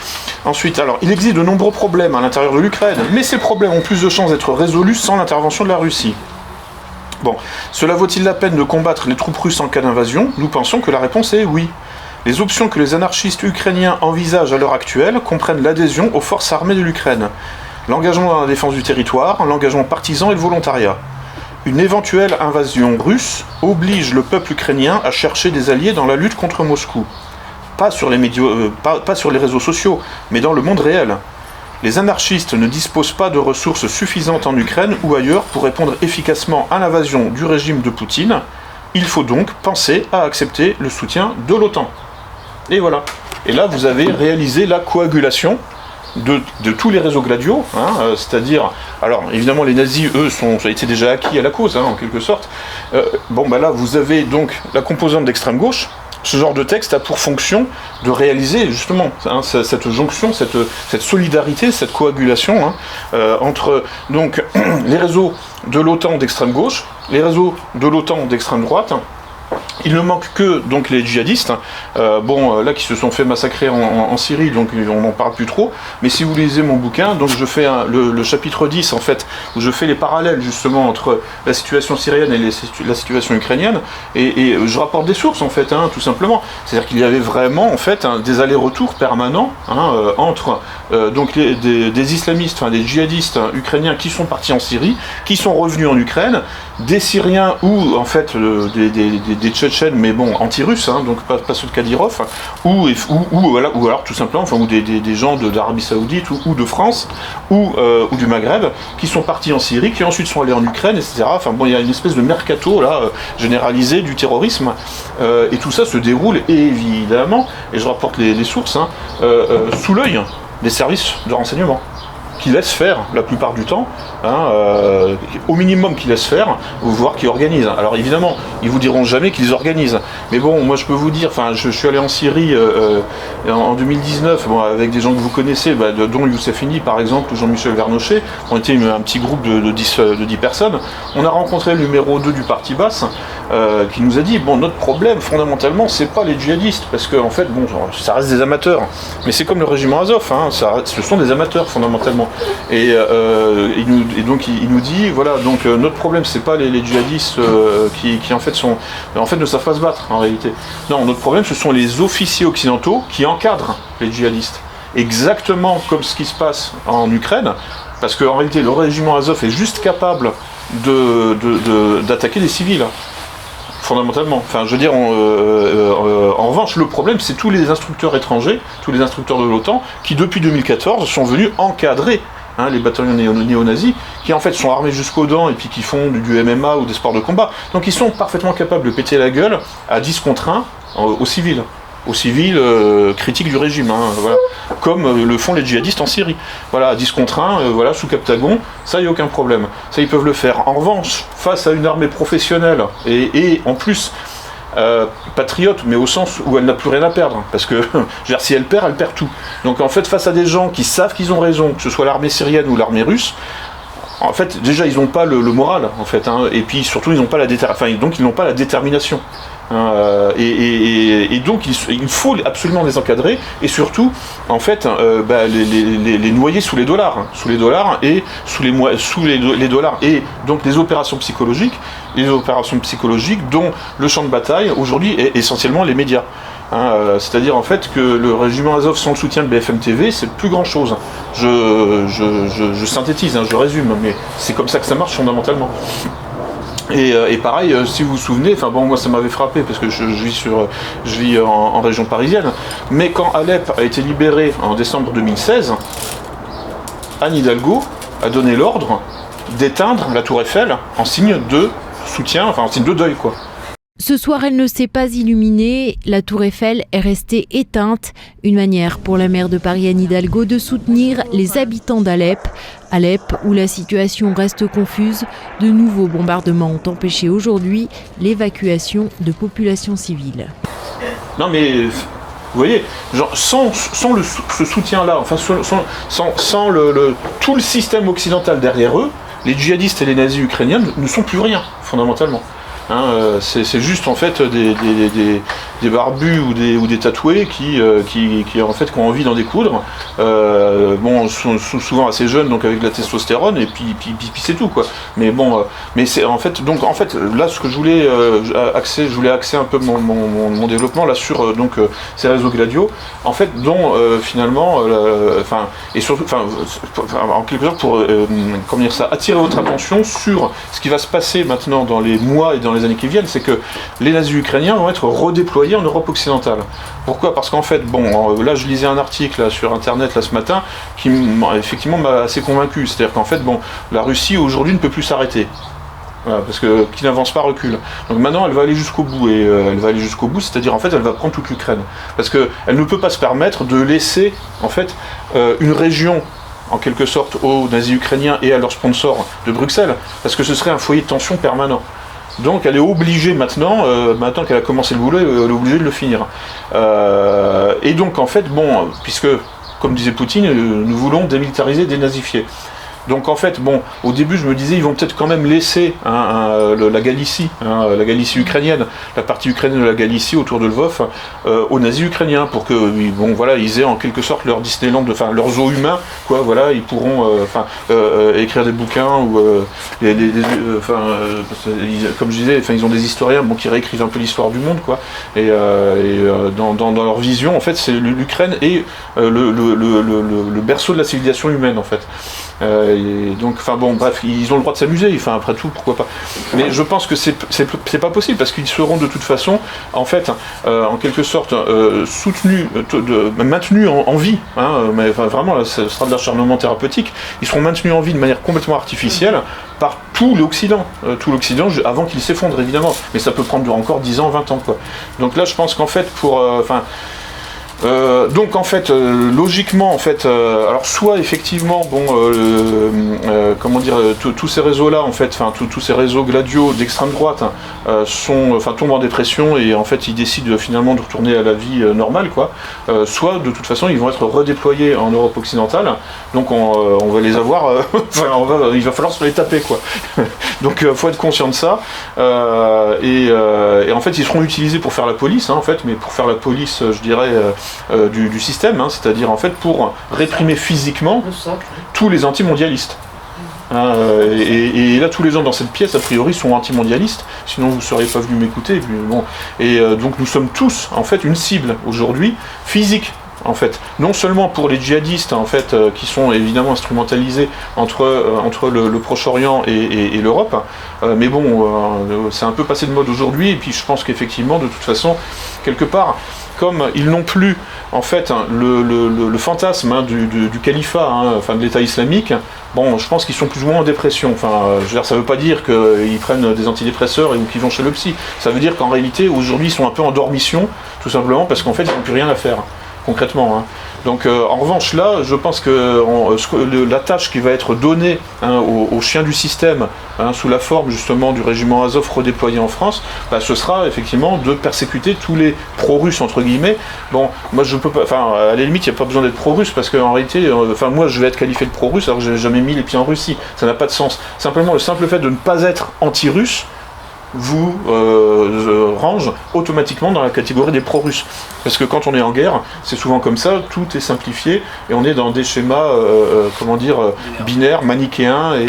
Speaker 1: Ensuite, alors, il existe de nombreux problèmes à l'intérieur de l'Ukraine, mais ces problèmes ont plus de chances d'être résolus sans l'intervention de la Russie. Bon, cela vaut-il la peine de combattre les troupes russes en cas d'invasion? Nous pensons que la réponse est oui. Les options que les anarchistes ukrainiens envisagent à l'heure actuelle comprennent l'adhésion aux forces armées de l'Ukraine, l'engagement dans la défense du territoire, l'engagement partisan et le volontariat. Une éventuelle invasion russe oblige le peuple ukrainien à chercher des alliés dans la lutte contre Moscou. Pas sur les médias, pas sur les réseaux sociaux, mais dans le monde réel. Les anarchistes ne disposent pas de ressources suffisantes en Ukraine ou ailleurs pour répondre efficacement à l'invasion du régime de Poutine. Il faut donc penser à accepter le soutien de l'OTAN. Et voilà. Et là, vous avez réalisé la coagulation de tous les réseaux gladiaux, c'est-à-dire, alors évidemment les nazis, eux, étaient déjà acquis à la cause, en quelque sorte. Là, vous avez donc la composante d'extrême gauche. Ce genre de texte a pour fonction de réaliser justement cette jonction, cette solidarité, cette coagulation entre donc les réseaux de l'OTAN d'extrême gauche, les réseaux de l'OTAN d'extrême droite. Il ne manque que donc les djihadistes, là qui se sont fait massacrer en Syrie, donc on n'en parle plus trop. Mais si vous lisez mon bouquin, donc je fais le chapitre 10 en fait, où je fais les parallèles justement entre la situation syrienne et la situation ukrainienne, et je rapporte des sources en fait, tout simplement. C'est-à-dire qu'il y avait vraiment en fait des allers-retours permanents entre donc des islamistes, des djihadistes ukrainiens qui sont partis en Syrie, qui sont revenus en Ukraine, des Syriens ou en fait des Tchétchènes, mais bon, anti-russes, donc pas ceux de Kadyrov, ou alors tout simplement, ou des gens d'Arabie Saoudite ou de France ou du Maghreb qui sont partis en Syrie, qui ensuite sont allés en Ukraine, etc. Il y a une espèce de mercato là généralisé du terrorisme, et tout ça se déroule évidemment, et je rapporte les sources, sous l'œil des services de renseignement, qui laissent faire la plupart du temps, au minimum qu'ils laissent faire, voire qu'ils organisent. Alors évidemment, ils vous diront jamais qu'ils organisent. Mais bon, moi je peux vous dire, je suis allé en Syrie en 2019, avec des gens que vous connaissez, dont Youssef Indy par exemple, ou Jean-Michel Vernochet. On était un petit groupe de 10 personnes. On a rencontré le numéro 2 du Parti Basse, qui nous a dit, notre problème fondamentalement, c'est pas les djihadistes, parce que en fait, ça reste des amateurs. Mais c'est comme le régiment Azov, ce sont des amateurs fondamentalement. Et donc il nous dit, voilà, donc notre problème c'est pas les djihadistes qui en fait ne savent pas se battre en réalité. Non, notre problème ce sont les officiers occidentaux qui encadrent les djihadistes. Exactement comme ce qui se passe en Ukraine, parce qu'en réalité le régiment Azov est juste capable d'attaquer des civils. Fondamentalement. En revanche, le problème, c'est tous les instructeurs étrangers, tous les instructeurs de l'OTAN, qui depuis 2014 sont venus encadrer les bataillons néo-nazis, qui en fait sont armés jusqu'aux dents et puis qui font du MMA ou des sports de combat. Donc ils sont parfaitement capables de péter la gueule à 10 contre 1 aux civils. Aux civils critiques du régime, comme le font les djihadistes en Syrie. Voilà, à 10 contre 1, sous Captagon, ça, il n'y a aucun problème. Ça, ils peuvent le faire. En revanche, face à une armée professionnelle, et en plus, patriote, mais au sens où elle n'a plus rien à perdre. Parce que, si elle perd tout. Donc en fait, face à des gens qui savent qu'ils ont raison, que ce soit l'armée syrienne ou l'armée russe, en fait, déjà, ils n'ont pas le moral, en fait, et puis surtout, ils n'ont pas donc ils n'ont pas la détermination. Et donc il faut absolument les encadrer et surtout en fait les noyer sous les dollars et sous les dollars et donc les opérations psychologiques dont le champ de bataille aujourd'hui est essentiellement les médias. C'est-à-dire en fait que le régiment Azov sans le soutien de BFM TV c'est plus grand chose. Je synthétise, je résume, mais c'est comme ça que ça marche fondamentalement. Et pareil, si vous vous souvenez, moi ça m'avait frappé parce que je vis en région parisienne, mais quand Alep a été libéré en décembre 2016, Anne Hidalgo a donné l'ordre d'éteindre la Tour Eiffel en signe de soutien, en signe de deuil, quoi.
Speaker 6: Ce soir, elle ne s'est pas illuminée, la tour Eiffel est restée éteinte. Une manière pour la maire de Paris, Anne Hidalgo, de soutenir les habitants d'Alep. Alep, où la situation reste confuse, de nouveaux bombardements ont empêché aujourd'hui l'évacuation de populations civiles.
Speaker 1: Non mais, vous voyez, sans ce soutien-là, sans tout le système occidental derrière eux, les djihadistes et les nazis ukrainiens ne sont plus rien, fondamentalement. C'est juste en fait des barbus ou des tatoués qui en fait qui ont envie d'en découdre. Sont souvent assez jeunes, donc avec de la testostérone, et puis c'est tout quoi. Mais bon, mais c'est en fait là ce que je voulais axer un peu mon développement là sur ces réseaux gladiaux, en fait dont finalement et surtout en quelque sorte pour attirer votre attention sur ce qui va se passer maintenant dans les mois et dans les années qui viennent, c'est que les nazis ukrainiens vont être redéployés en Europe occidentale. Pourquoi ? Parce qu'en fait, là je lisais un article là, sur internet là, ce matin qui effectivement m'a assez convaincu. C'est-à-dire qu'en fait, la Russie aujourd'hui ne peut plus s'arrêter. Voilà, parce que qui n'avance pas recule. Donc maintenant elle va aller jusqu'au bout, et elle va aller jusqu'au bout, c'est-à-dire en fait elle va prendre toute l'Ukraine. Parce qu'elle ne peut pas se permettre de laisser en fait une région en quelque sorte aux nazis ukrainiens et à leurs sponsors de Bruxelles, parce que ce serait un foyer de tension permanent. Donc elle est obligée maintenant qu'elle a commencé le boulot, elle est obligée de le finir. Et donc en fait, puisque, comme disait Poutine, nous voulons démilitariser, dénazifier. Donc en fait, au début je me disais, ils vont peut-être quand même laisser la Galicie, la Galicie ukrainienne, la partie ukrainienne de la Galicie autour de Lvov, aux nazis ukrainiens, pour que ils aient en quelque sorte leur Disneyland, leur zoo humain, quoi, voilà, ils pourront écrire des bouquins ou comme je disais, ils ont des historiens qui réécrivent un peu l'histoire du monde, quoi, et dans leur vision, en fait, c'est l'Ukraine et le berceau de la civilisation humaine, en fait. Et donc, ils ont le droit de s'amuser, après tout, pourquoi pas. Mais je pense que c'est pas possible, parce qu'ils seront de toute façon, en fait, en quelque sorte, soutenus, maintenus en vie, mais vraiment, là, ce sera de l'acharnement thérapeutique, ils seront maintenus en vie de manière complètement artificielle par tout l'Occident, avant qu'il s'effondre, évidemment. Mais ça peut prendre encore 10 ans, 20 ans, quoi. Donc là, je pense qu'en fait, logiquement, en fait, alors soit effectivement, tous ces réseaux-là, en fait, tous ces réseaux gladiaux d'extrême droite tombent en dépression et en fait ils décident finalement de retourner à la vie normale, quoi. Soit de toute façon ils vont être redéployés en Europe occidentale, donc on va les avoir, il va falloir se les taper, quoi. Donc faut être conscient de ça. Et en fait ils seront utilisés pour faire la police, mais pour faire la police, je dirais. Du système, c'est-à-dire en fait pour réprimer physiquement tous les antimondialistes. Et là, tous les gens dans cette pièce, a priori, sont antimondialistes, sinon vous ne seriez pas venus m'écouter. Donc nous sommes tous, en fait, une cible aujourd'hui physique. En fait, non seulement pour les djihadistes, en fait, qui sont évidemment instrumentalisés entre le Proche-Orient et l'Europe, mais c'est un peu passé de mode aujourd'hui. Et puis je pense qu'effectivement, de toute façon, quelque part, comme ils n'ont plus en fait le fantasme du califat, de l'État islamique, je pense qu'ils sont plus ou moins en dépression. Ça ne veut pas dire qu'ils prennent des antidépresseurs ou qu'ils vont chez le psy. Ça veut dire qu'en réalité, aujourd'hui, ils sont un peu en dormition, tout simplement parce qu'en fait, ils n'ont plus rien à faire, concrètement. Donc en revanche là, je pense que la tâche qui va être donnée aux chiens du système, sous la forme justement du régiment Azov redéployé en France, ce sera effectivement de persécuter tous les pro-russes entre guillemets. Moi je peux pas, à la limite il n'y a pas besoin d'être pro-russe parce qu'en réalité, moi je vais être qualifié de pro-russe alors que j'ai jamais mis les pieds en Russie, ça n'a pas de sens. Simplement le simple fait de ne pas être anti-russe vous range automatiquement dans la catégorie des pro-russes. Parce que quand on est en guerre, c'est souvent comme ça, tout est simplifié, et on est dans des schémas, binaires, manichéens, et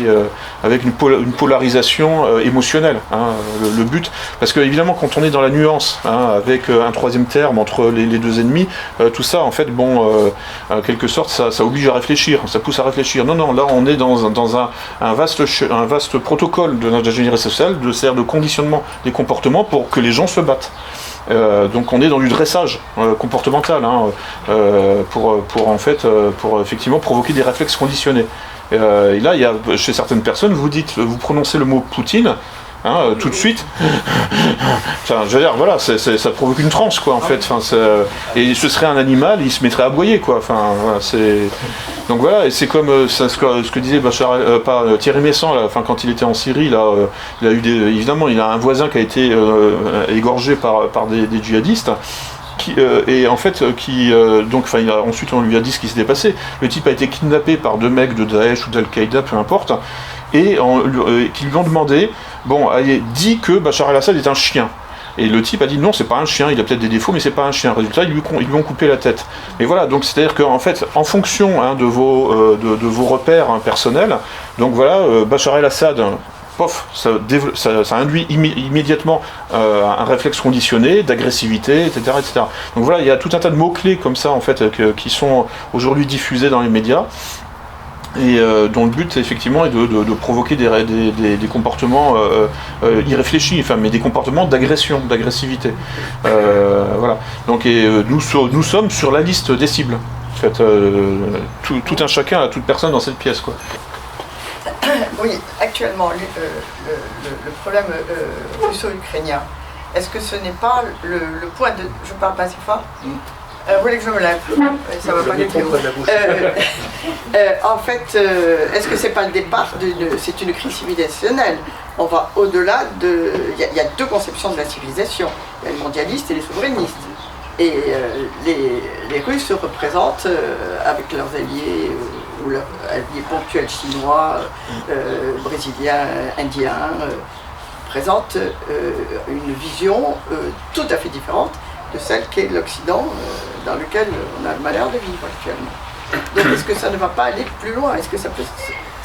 Speaker 1: avec une polarisation émotionnelle, le but. Parce que évidemment, quand on est dans la nuance, avec un troisième terme entre les deux ennemis, tout ça, en fait, en quelque sorte, ça oblige à réfléchir, ça pousse à réfléchir. Non, là, on est dans un vaste protocole de l'ingénierie sociale, de conditions des comportements pour que les gens se battent. Donc on est dans du dressage comportemental pour effectivement provoquer des réflexes conditionnés. Et là, il y a chez certaines personnes, vous prononcez le mot Poutine, tout de suite. Je veux dire, voilà, ça provoque une transe, quoi, en fait. Et ce serait un animal, il se mettrait à aboyer, quoi. Donc voilà, et c'est comme ce que disait Thierry Messant, là, quand il était en Syrie, là, il a eu évidemment, il a un voisin qui a été égorgé par des djihadistes. Ensuite on lui a dit ce qui s'était passé. Le type a été kidnappé par 2 mecs de Daesh ou d'Al-Qaïda, peu importe. et qui lui ont demandé, dit que Bachar el-Assad est un chien. Et le type a dit non, c'est pas un chien, il a peut-être des défauts, mais c'est pas un chien. Résultat, ils lui ont coupé la tête. Et voilà, donc c'est-à-dire qu'en fait, en fonction de vos repères personnels, donc voilà, Bachar el-Assad, ça induit immédiatement un réflexe conditionné d'agressivité, etc., etc. Donc voilà, il y a tout un tas de mots-clés comme ça, en fait, qui sont aujourd'hui diffusés dans les médias, et dont le but effectivement est de provoquer des comportements irréfléchis, mais des comportements d'agression, d'agressivité. Voilà. Donc nous sommes sur la liste des cibles. En fait, tout un chacun, toute personne dans cette pièce, quoi.
Speaker 15: Oui, actuellement, le problème russo-ukrainien, est-ce que ce n'est pas le point de... Je parle pas assez fort. Vous voulez que je me lève? Ça va pas aller plus haut. En fait, est-ce que c'est pas le départ c'est une crise civilisationnelle? On va au-delà de... Il y a deux conceptions de la civilisation. Il y a les mondialistes et les souverainistes. Et les Russes se représentent avec leurs alliés, ou leurs alliés ponctuels chinois, brésiliens, indiens, présentent une vision tout à fait différente de celle qu'est l'Occident, dans lequel on a le malheur de vivre actuellement. Donc est-ce que ça ne va pas aller plus loin? Est-ce que ça peut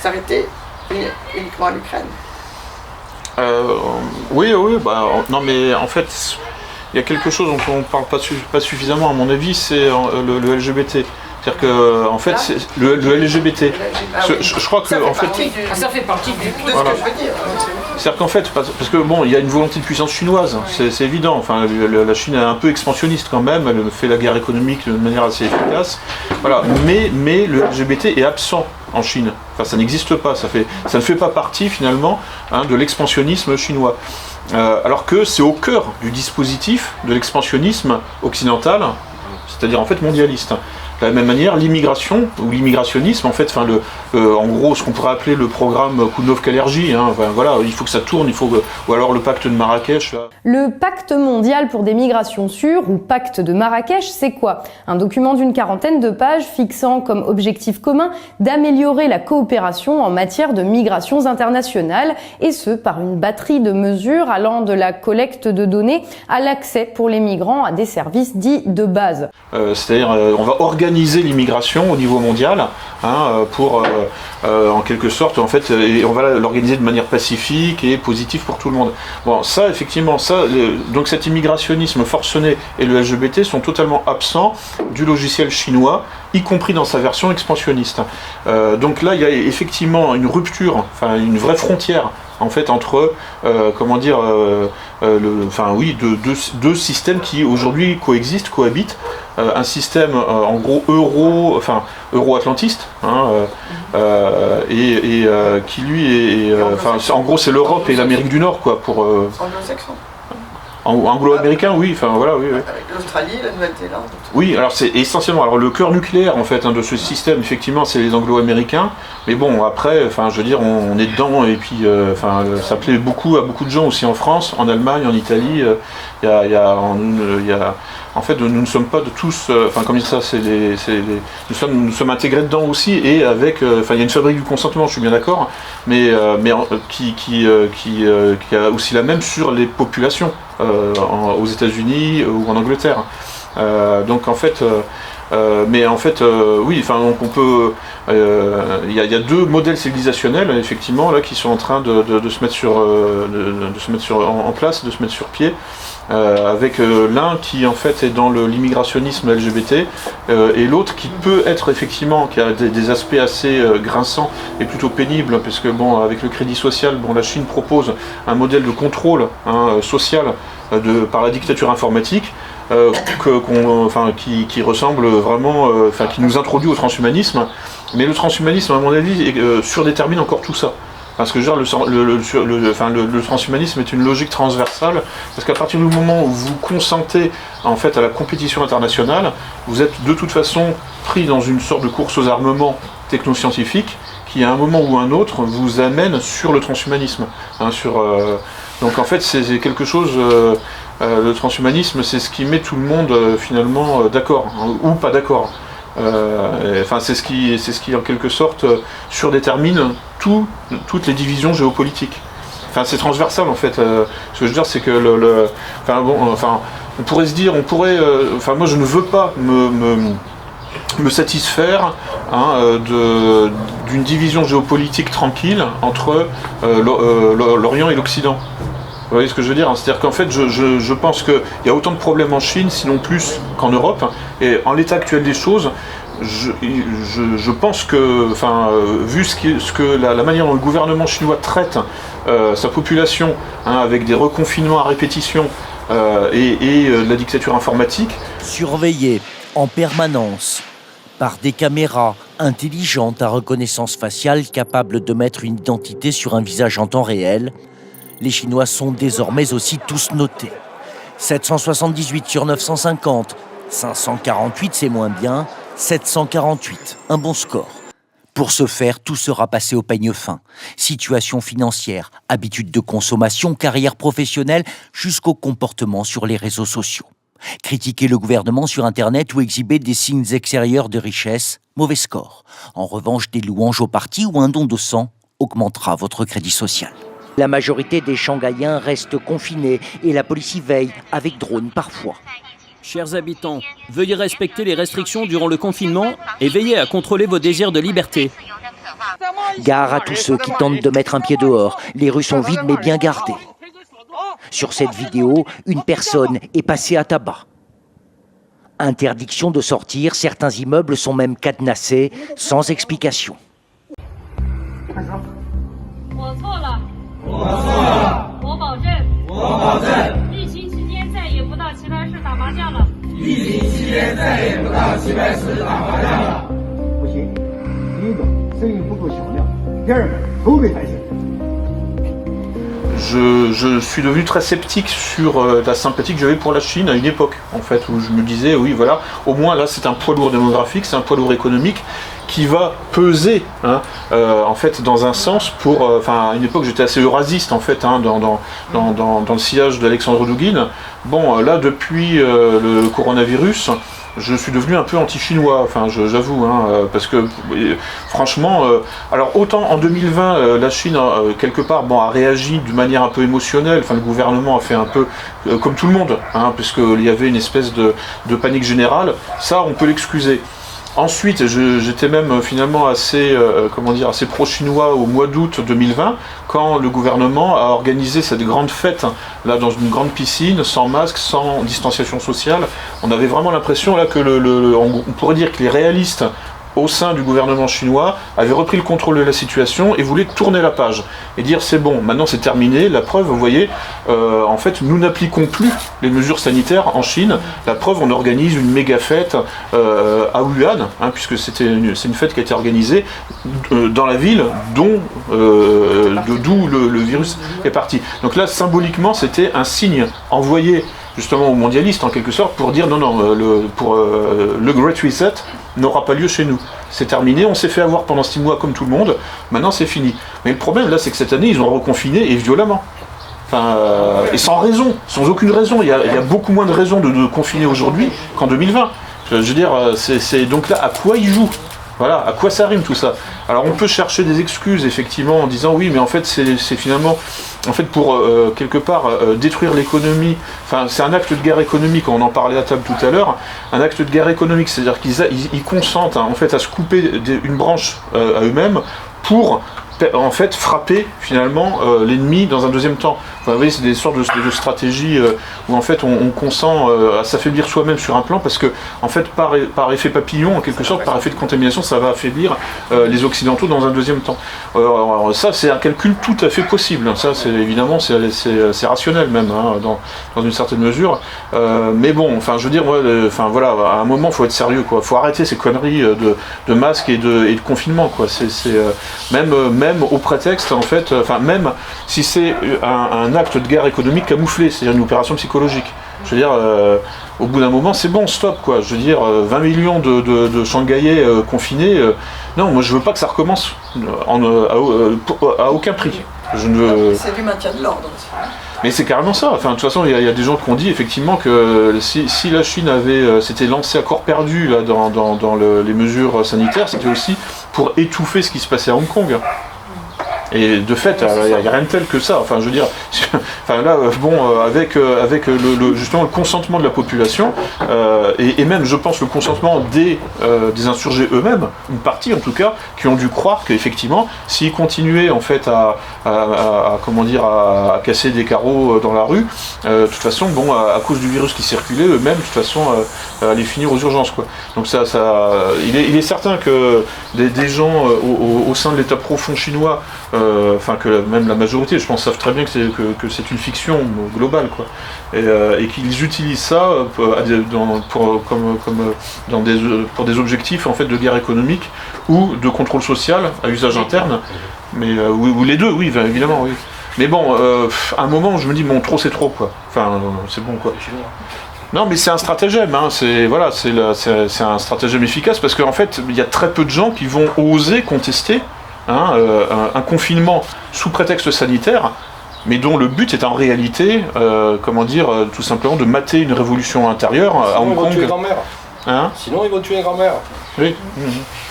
Speaker 15: s'arrêter uniquement à l'Ukraine?
Speaker 1: Oui, non mais en fait, il y a quelque chose dont on ne parle pas suffisamment à mon avis, c'est le LGBT. C'est-à-dire que, en fait, c'est le LGBT. Je crois que, en fait,
Speaker 15: ça fait partie de ce que je veux dire.
Speaker 1: C'est-à-dire qu'en fait, parce que bon, il y a une volonté de puissance chinoise, c'est évident. Enfin, la Chine est un peu expansionniste quand même. Elle fait la guerre économique de manière assez efficace. Voilà. Mais le LGBT est absent en Chine. Enfin, ça n'existe pas. Ça ne fait pas partie finalement de l'expansionnisme chinois. Alors que c'est au cœur du dispositif de l'expansionnisme occidental, c'est-à-dire en fait mondialiste. De la même manière, l'immigration ou l'immigrationnisme, en fait, en gros, ce qu'on pourrait appeler le programme Koudnov-Kalergi, voilà, il faut que ça tourne, ou alors le pacte de Marrakech. Là.
Speaker 16: Le pacte mondial pour des migrations sûres, ou pacte de Marrakech, c'est quoi? Un document d'une 40aine de pages fixant comme objectif commun d'améliorer la coopération en matière de migrations internationales, et ce, par une batterie de mesures allant de la collecte de données à l'accès pour les migrants à des services dits de base.
Speaker 1: C'est-à-dire, on va organiser l'immigration au niveau mondial pour en quelque sorte en fait et on va l'organiser de manière pacifique et positive pour tout le monde. Bon, ça effectivement, donc cet immigrationnisme forcené et le LGBT sont totalement absents du logiciel chinois, y compris dans sa version expansionniste. Donc là il y a effectivement une rupture, une vraie frontière en fait entre deux systèmes qui aujourd'hui cohabitent, un système en gros euro-atlantiste qui lui est en gros c'est l'Europe et l'Amérique du Nord quoi pour
Speaker 15: anglo-saxon.
Speaker 1: Anglo-américain, oui, voilà, oui.
Speaker 15: Avec l'Australie, la Nouvelle-Zélande.
Speaker 1: Oui, alors c'est essentiellement, alors le cœur nucléaire en fait de ce système, effectivement, c'est les Anglo-américains. Mais bon, après, je veux dire, on est dedans et puis, ça plaît beaucoup à beaucoup de gens aussi en France, en Allemagne, en Italie. En fait, nous ne sommes pas de tous, comme ça, nous sommes intégrés dedans aussi et avec, il y a une fabrique du consentement, je suis bien d'accord, mais qui a aussi la même sur les populations aux États-Unis ou en Angleterre. Donc en fait, oui, donc on peut. Il y a deux modèles civilisationnels effectivement là qui sont en train de se mettre en place, de se mettre sur pied. Avec l'un qui en fait est dans l'immigrationnisme LGBT et l'autre qui peut être effectivement, qui a des aspects assez grinçants et plutôt pénibles, parce que bon, avec le crédit social, la Chine propose un modèle de contrôle social par la dictature informatique qui ressemble vraiment, qui nous introduit au transhumanisme, mais le transhumanisme à mon avis surdétermine encore tout ça. Parce que le transhumanisme est une logique transversale, parce qu'à partir du moment où vous consentez en fait à la compétition internationale, vous êtes de toute façon pris dans une sorte de course aux armements technoscientifiques qui à un moment ou un autre vous amène sur le transhumanisme. Donc en fait c'est quelque chose, le transhumanisme c'est ce qui met tout le monde finalement d'accord, ou pas d'accord. C'est ce qui en quelque sorte surdétermine toutes les divisions géopolitiques. Enfin, c'est transversal en fait. Ce que je veux dire, c'est que on pourrait se dire, moi je ne veux pas me satisfaire d'une division géopolitique tranquille entre l'Orient et l'Occident. Vous voyez ce que je veux dire? C'est-à-dire qu'en fait, je pense qu'il y a autant de problèmes en Chine, sinon plus qu'en Europe. Et en l'état actuel des choses, je pense que, vu la manière dont le gouvernement chinois traite sa population, avec des reconfinements à répétition et de la dictature informatique.
Speaker 17: Surveillés en permanence par des caméras intelligentes à reconnaissance faciale capables de mettre une identité sur un visage en temps réel, les Chinois sont désormais aussi tous notés. 778 sur 950, 548 c'est moins bien, 748, un bon score. Pour ce faire, tout sera passé au peigne fin. Situation financière, habitudes de consommation, carrière professionnelle, jusqu'au comportement sur les réseaux sociaux. Critiquer le gouvernement sur Internet ou exhiber des signes extérieurs de richesse, mauvais score. En revanche, des louanges au parti ou un don de sang augmentera votre crédit social. La majorité des Shanghaïens restent confinés et la police y veille, avec drone parfois.
Speaker 18: Chers habitants, veuillez respecter les restrictions durant le confinement et veillez à contrôler vos désirs de liberté.
Speaker 17: Gare à tous ceux qui tentent de mettre un pied dehors. Les rues sont vides mais bien gardées. Sur cette vidéo, une personne est passée à tabac. Interdiction de sortir, certains immeubles sont même cadenassés, sans explication.
Speaker 1: Je suis devenu très sceptique sur la sympathie que j'avais pour la Chine à une époque, en fait, où je me disais, oui, voilà, au moins là, c'est un poids lourd démographique, c'est un poids lourd économique qui va peser, en fait, dans un sens pour... à une époque, j'étais assez eurasiste, en fait, dans le sillage d'Alexandre Douguin. Bon, là, depuis le coronavirus, je suis devenu un peu anti-chinois, j'avoue, parce que franchement, alors autant en 2020, la Chine, quelque part, a réagi d'une manière un peu émotionnelle, le gouvernement a fait un peu comme tout le monde, puisqu'il y avait une espèce de panique générale, ça, on peut l'excuser. Ensuite, j'étais même finalement assez pro-chinois au mois d'août 2020, quand le gouvernement a organisé cette grande fête, là, dans une grande piscine, sans masque, sans distanciation sociale. On avait vraiment l'impression là que on pourrait dire que les réalistes au sein du gouvernement chinois avaient repris le contrôle de la situation et voulaient tourner la page et dire c'est bon, maintenant c'est terminé, la preuve, vous voyez, en fait nous n'appliquons plus les mesures sanitaires en Chine, la preuve on organise une méga fête à Wuhan, puisque c'est une fête qui a été organisée dans la ville d'où le virus est parti. Donc là symboliquement c'était un signe envoyé justement aux mondialistes en quelque sorte pour dire non, le Great Reset n'aura pas lieu chez nous. C'est terminé, on s'est fait avoir pendant 6 mois comme tout le monde, maintenant c'est fini. Mais le problème là c'est que cette année ils ont reconfiné et violemment. Et sans raison, sans aucune raison. Il y a beaucoup moins de raisons de confiner aujourd'hui qu'en 2020. Je veux dire, c'est donc là à quoi ils jouent? Voilà, à quoi ça rime tout ça? Alors on peut chercher des excuses effectivement en disant oui mais en fait c'est finalement pour quelque part détruire l'économie, c'est un acte de guerre économique, on en parlait à table tout à l'heure, un acte de guerre économique, c'est-à-dire qu'ils consentent en fait à se couper une branche à eux-mêmes pour en fait frapper finalement l'ennemi dans un deuxième temps. Vous voyez, c'est des sortes de stratégies où en fait on consent à s'affaiblir soi-même sur un plan parce que en fait par effet papillon en quelque sorte, par effet de contamination, ça va affaiblir les occidentaux dans un deuxième temps. Alors, ça c'est un calcul tout à fait possible. Ça c'est évidemment c'est rationnel même dans une certaine mesure. Mais bon, je veux dire, voilà, à un moment il faut être sérieux quoi. Faut arrêter ces conneries de masques et de confinement quoi. C'est même au prétexte en fait, même si c'est un acte de guerre économique camouflé, c'est-à-dire une opération psychologique. Je veux dire, au bout d'un moment, c'est bon, stop, quoi. Je veux dire, 20 millions de Shanghaïais confinés, non, moi je veux pas que ça recommence à aucun prix.
Speaker 15: C'est du maintien de l'ordre aussi.
Speaker 1: Mais c'est carrément ça. De toute façon, il y a des gens qui ont dit effectivement que si la Chine s'était lancée à corps perdu là, dans les mesures sanitaires, c'était aussi pour étouffer ce qui se passait à Hong Kong. Et de fait, il n'y a rien de tel que ça. Enfin, je veux dire, là, avec justement le consentement de la population, et même, je pense, le consentement des insurgés eux-mêmes, une partie en tout cas, qui ont dû croire qu'effectivement, s'ils continuaient en fait à casser des carreaux dans la rue, de toute façon, à cause du virus qui circulait, eux-mêmes, de toute façon, allaient finir aux urgences, quoi. Donc il est certain que des gens au sein de l'État profond chinois, que même la majorité, je pense, savent très bien que c'est une fiction globale, quoi, et qu'ils utilisent ça pour des objectifs en fait de guerre économique ou de contrôle social à usage interne, mais ou les deux, oui, évidemment, oui. Mais bon, à un moment, je me dis trop, c'est trop, quoi. Enfin, c'est bon, quoi. Non, mais c'est un stratagème, hein. C'est un stratagème efficace parce qu'en fait, il y a très peu de gens qui vont oser contester un confinement sous prétexte sanitaire, mais dont le but est en réalité, tout simplement de mater une révolution intérieure à Hong Kong.
Speaker 14: Sinon, ils vont tuer grand-mère. Sinon, ils vont tuer grand-mère.
Speaker 1: Oui.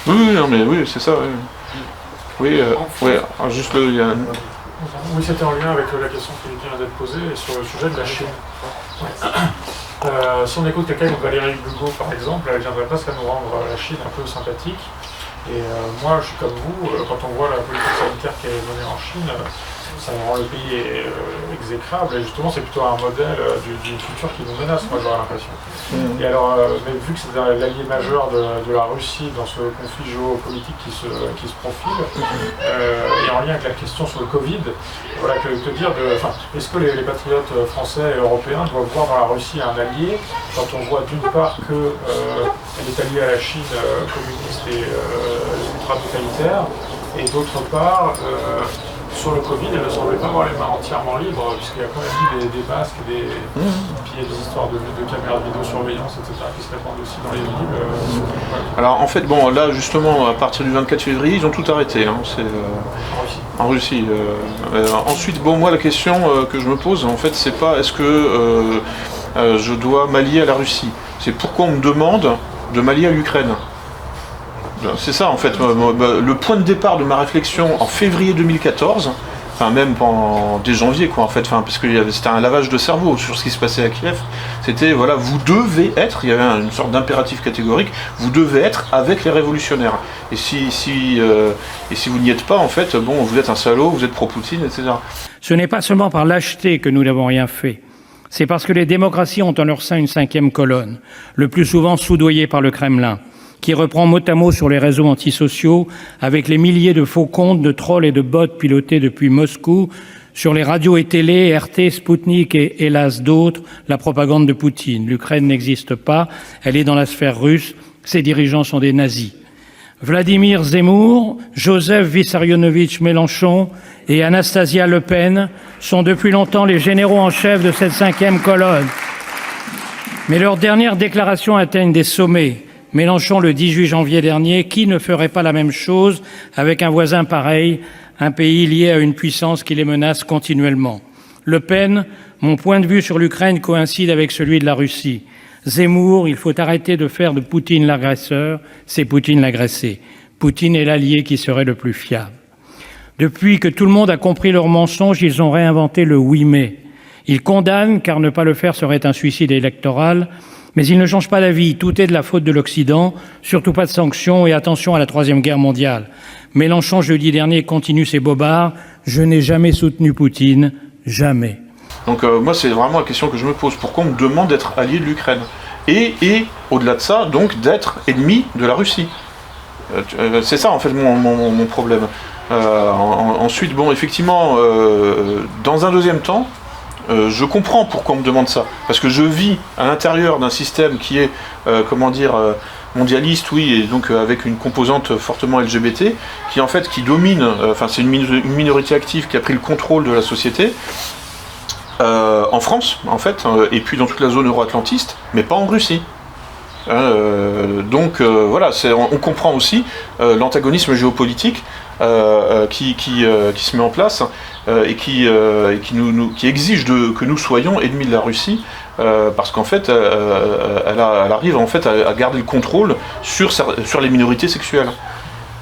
Speaker 1: Oui, non, mais oui, c'est ça. Oui, juste le.
Speaker 19: Oui, c'était en lien avec la question qui vient d'être posée sur le sujet de la Chine. Si on écoute quelqu'un comme Valérie Bugeaud, par exemple, elle ne viendrait pas nous rendre la Chine un peu sympathique. Et moi, je suis comme vous, quand on voit la politique sanitaire qui est menée en Chine, ça rend le pays exécrable. Et justement, c'est plutôt un modèle d'une culture qui nous menace, moi, j'aurais l'impression. Et alors, mais vu que c'est l'allié majeur de la Russie dans ce conflit géopolitique qui se profile, et en lien avec la question sur le Covid, voilà, que dire est-ce que les patriotes français et européens doivent voir dans la Russie un allié quand on voit d'une part qu'elle est alliée à la Chine communiste et ultra-totalitaire, et d'autre part, sur le Covid, elle ne semblait pas avoir les mains entièrement libres, puisqu'il y a quand même eu des masques, puis il y a des histoires de caméras de vidéosurveillance, etc., qui se répandent aussi dans les villes.
Speaker 1: Alors en fait, là justement, à partir du 24 février, ils ont tout arrêté. C'est en Russie. Ensuite, moi, la question que je me pose, en fait, c'est pas est-ce que je dois m'allier à la Russie. C'est pourquoi on me demande de m'allier à l'Ukraine. C'est ça en fait, le point de départ de ma réflexion en février 2014, même dès janvier, quoi, en fait, parce que c'était un lavage de cerveau sur ce qui se passait à Kiev. C'était vous devez être, il y avait une sorte d'impératif catégorique, vous devez être avec les révolutionnaires. Et si vous n'y êtes pas, en fait, vous êtes un salaud, vous êtes pro-Poutine, etc.
Speaker 20: Ce n'est pas seulement par lâcheté que nous n'avons rien fait. C'est parce que les démocraties ont en leur sein une cinquième colonne, le plus souvent soudoyée par le Kremlin, qui reprend mot à mot sur les réseaux antisociaux avec les milliers de faux comptes, de trolls et de bots pilotés depuis Moscou sur les radios et télé, RT, Sputnik et hélas d'autres, la propagande de Poutine. L'Ukraine n'existe pas, elle est dans la sphère russe, ses dirigeants sont des nazis. Vladimir Zemmour, Joseph Vissarionovitch Mélenchon et Anastasia Le Pen sont depuis longtemps les généraux en chef de cette cinquième colonne. Mais leurs dernières déclarations atteignent des sommets. Mélenchon le 18 janvier dernier, qui ne ferait pas la même chose avec un voisin pareil, un pays lié à une puissance qui les menace continuellement. Le Pen, mon point de vue sur l'Ukraine coïncide avec celui de la Russie. Zemmour, il faut arrêter de faire de Poutine l'agresseur, c'est Poutine l'agressé. Poutine est l'allié qui serait le plus fiable. Depuis que tout le monde a compris leur mensonge, ils ont réinventé le « oui mais ». Ils condamnent, car ne pas le faire serait un suicide électoral, mais ils ne changent pas d'avis. Tout est de la faute de l'Occident, surtout pas de sanctions et attention à la Troisième Guerre mondiale. Mélenchon, jeudi dernier, continue ses bobards. Je n'ai jamais soutenu Poutine, jamais.
Speaker 1: Donc moi, c'est vraiment la question que je me pose. Pourquoi on me demande d'être allié de l'Ukraine et au-delà de ça, donc, d'être ennemi de la Russie. C'est ça, en fait, mon problème. Ensuite, effectivement, dans un deuxième temps, je comprends pourquoi on me demande ça, parce que je vis à l'intérieur d'un système qui est, mondialiste, oui, et donc avec une composante fortement LGBT, qui domine, c'est une minorité active qui a pris le contrôle de la société, en France, en fait, et puis dans toute la zone euro-atlantiste, mais pas en Russie. On comprend aussi l'antagonisme géopolitique qui se met en place et qui exige que nous soyons ennemis de la Russie parce qu'en fait elle arrive en fait à garder le contrôle sur les minorités sexuelles.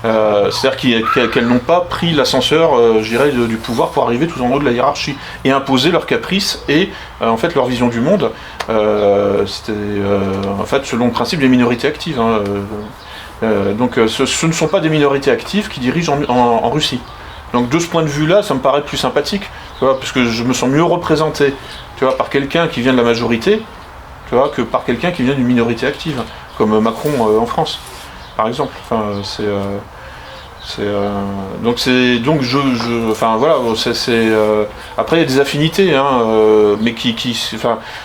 Speaker 1: C'est-à-dire qu'elles n'ont pas pris l'ascenseur, je dirais, du pouvoir pour arriver tout en haut de la hiérarchie et imposer leurs caprices et en fait leur vision du monde. C'était en fait selon le principe des minorités actives. Hein, donc ce ne sont pas des minorités actives qui dirigent en Russie. Donc de ce point de vue-là, ça me paraît plus sympathique, tu vois, parce que je me sens mieux représenté, tu vois, par quelqu'un qui vient de la majorité, tu vois, que par quelqu'un qui vient d'une minorité active, comme Macron en France, par exemple. Enfin, enfin voilà, après il y a des affinités, hein, mais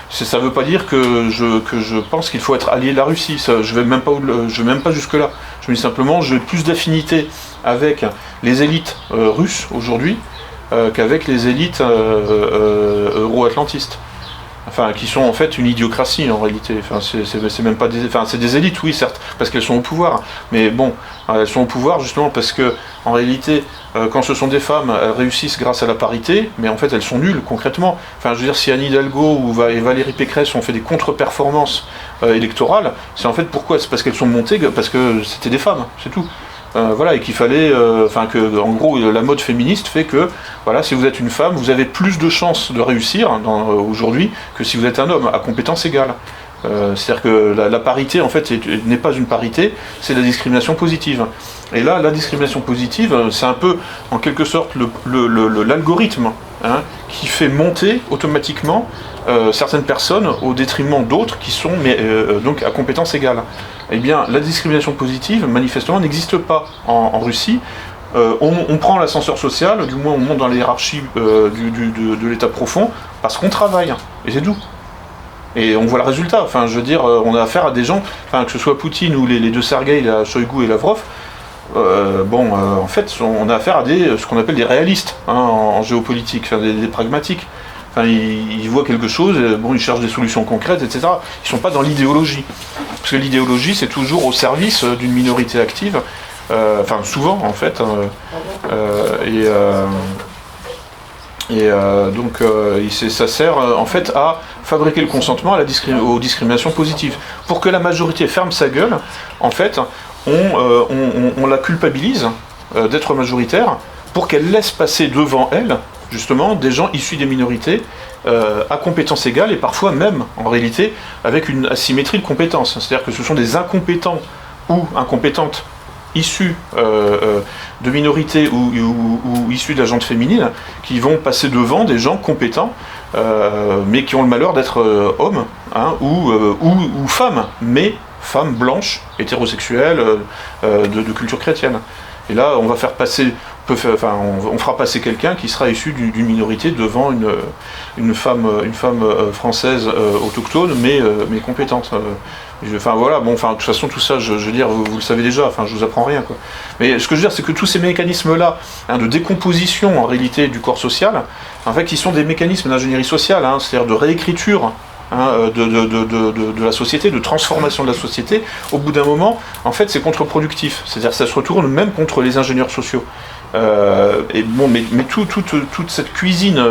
Speaker 1: ça veut pas dire que je pense qu'il faut être allié de la Russie. Ça, je vais même pas jusque là. Je me dis simplement, j'ai plus d'affinité avec les élites russes aujourd'hui qu'avec les élites euro-atlantistes. Enfin, qui sont en fait une idiocratie en réalité. Enfin, c'est même pas des, enfin, c'est des élites, oui, certes, parce qu'elles sont au pouvoir. Mais bon, elles sont au pouvoir justement parce que, en réalité, quand ce sont des femmes, elles réussissent grâce à la parité, mais en fait, elles sont nulles concrètement. Enfin, je veux dire, si Anne Hidalgo et Valérie Pécresse ont fait des contre-performances électorales, c'est en fait pourquoi ? C'est parce qu'elles sont montées, parce que c'était des femmes, c'est tout. Voilà, et qu'il fallait, en gros, la mode féministe fait que, voilà, si vous êtes une femme, vous avez plus de chances de réussir aujourd'hui que si vous êtes un homme, à compétence égale. C'est-à-dire que la parité, en fait, n'est pas une parité, c'est la discrimination positive. Et là, la discrimination positive, c'est un peu, en quelque sorte, l'algorithme qui fait monter automatiquement certaines personnes au détriment d'autres qui sont donc à compétence égale. Eh bien, la discrimination positive, manifestement, n'existe pas en Russie. On prend l'ascenseur social, du moins on monte dans la hiérarchie de l'état profond, parce qu'on travaille, et c'est tout. Et on voit le résultat. Enfin, je veux dire, on a affaire à des gens, que ce soit Poutine ou les deux Sergueï, Shoigu et Lavrov. En fait, on a affaire à ce qu'on appelle des réalistes en géopolitique, des pragmatiques. Enfin, ils voient quelque chose, ils cherchent des solutions concrètes, etc. Ils ne sont pas dans l'idéologie. Parce que l'idéologie, c'est toujours au service d'une minorité active. Souvent, en fait. Ça sert, en fait, à fabriquer le consentement aux discriminations positives. Pour que la majorité ferme sa gueule, en fait, on la culpabilise d'être majoritaire pour qu'elle laisse passer devant elle justement des gens issus des minorités à compétences égales et parfois même en réalité avec une asymétrie de compétences. C'est-à-dire que ce sont des incompétents ou incompétentes issus de minorités ou issus de la gente féminine qui vont passer devant des gens compétents mais qui ont le malheur d'être hommes ou femmes, mais femmes blanches, hétérosexuelles, de culture chrétienne. Et là, on va faire passer, on fera passer quelqu'un qui sera issu d'une minorité devant une femme française autochtone, mais compétente. De toute façon, tout ça, je veux dire, vous le savez déjà. Je vous apprends rien, quoi. Mais ce que je veux dire, c'est que tous ces mécanismes-là, de décomposition en réalité du corps social, en fait, qui sont des mécanismes d'ingénierie sociale, c'est-à-dire de réécriture. De la société, de transformation de la société, au bout d'un moment, en fait, c'est contre-productif. C'est-à-dire que ça se retourne même contre les ingénieurs sociaux. Mais toute cette cuisine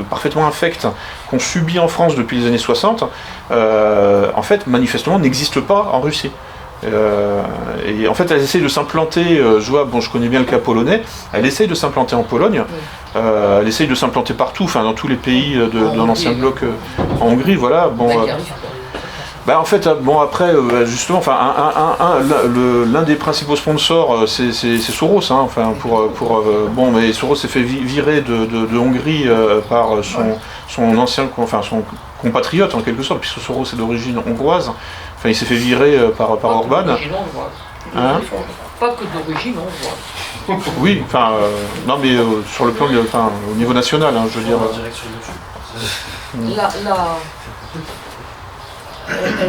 Speaker 1: parfaitement infecte qu'on subit en France depuis les années 60, en fait, manifestement, n'existe pas en Russie. Et en fait, elle essaie de s'implanter, je connais bien le cas polonais, elle essaie de s'implanter en Pologne, elle essaie de s'implanter partout, dans tous les pays de l'ancien bloc, en Hongrie, voilà. Justement, l'un des principaux sponsors, c'est Soros, mais Soros s'est fait virer de Hongrie par son ancien, son compatriote en quelque sorte, puisque Soros est d'origine hongroise. Il s'est fait virer par Orban.
Speaker 2: Pas que d'origine hongroise.
Speaker 1: Oui, non mais sur le plan, au niveau national, je veux dire.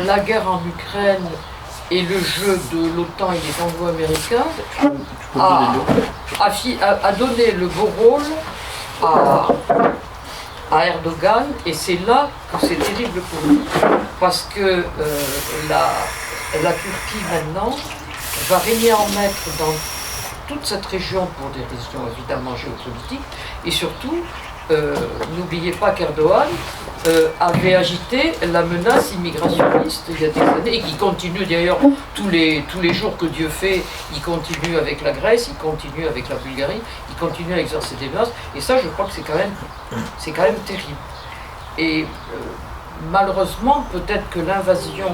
Speaker 2: La guerre en Ukraine et le jeu de l'OTAN et des Anglo-Américains a donné le beau rôle à Erdogan, et c'est là que c'est terrible pour lui, parce que la Turquie maintenant va régner en maître dans toute cette région pour des raisons évidemment géopolitiques, et surtout n'oubliez pas qu'Erdogan
Speaker 21: avait agité la menace immigrationniste il y a des années, et qui continue d'ailleurs tous les jours que Dieu fait, il continue avec la Grèce, il continue avec la Bulgarie, il continue à exercer des menaces, et ça je crois que c'est quand même terrible. Et malheureusement, peut-être que l'invasion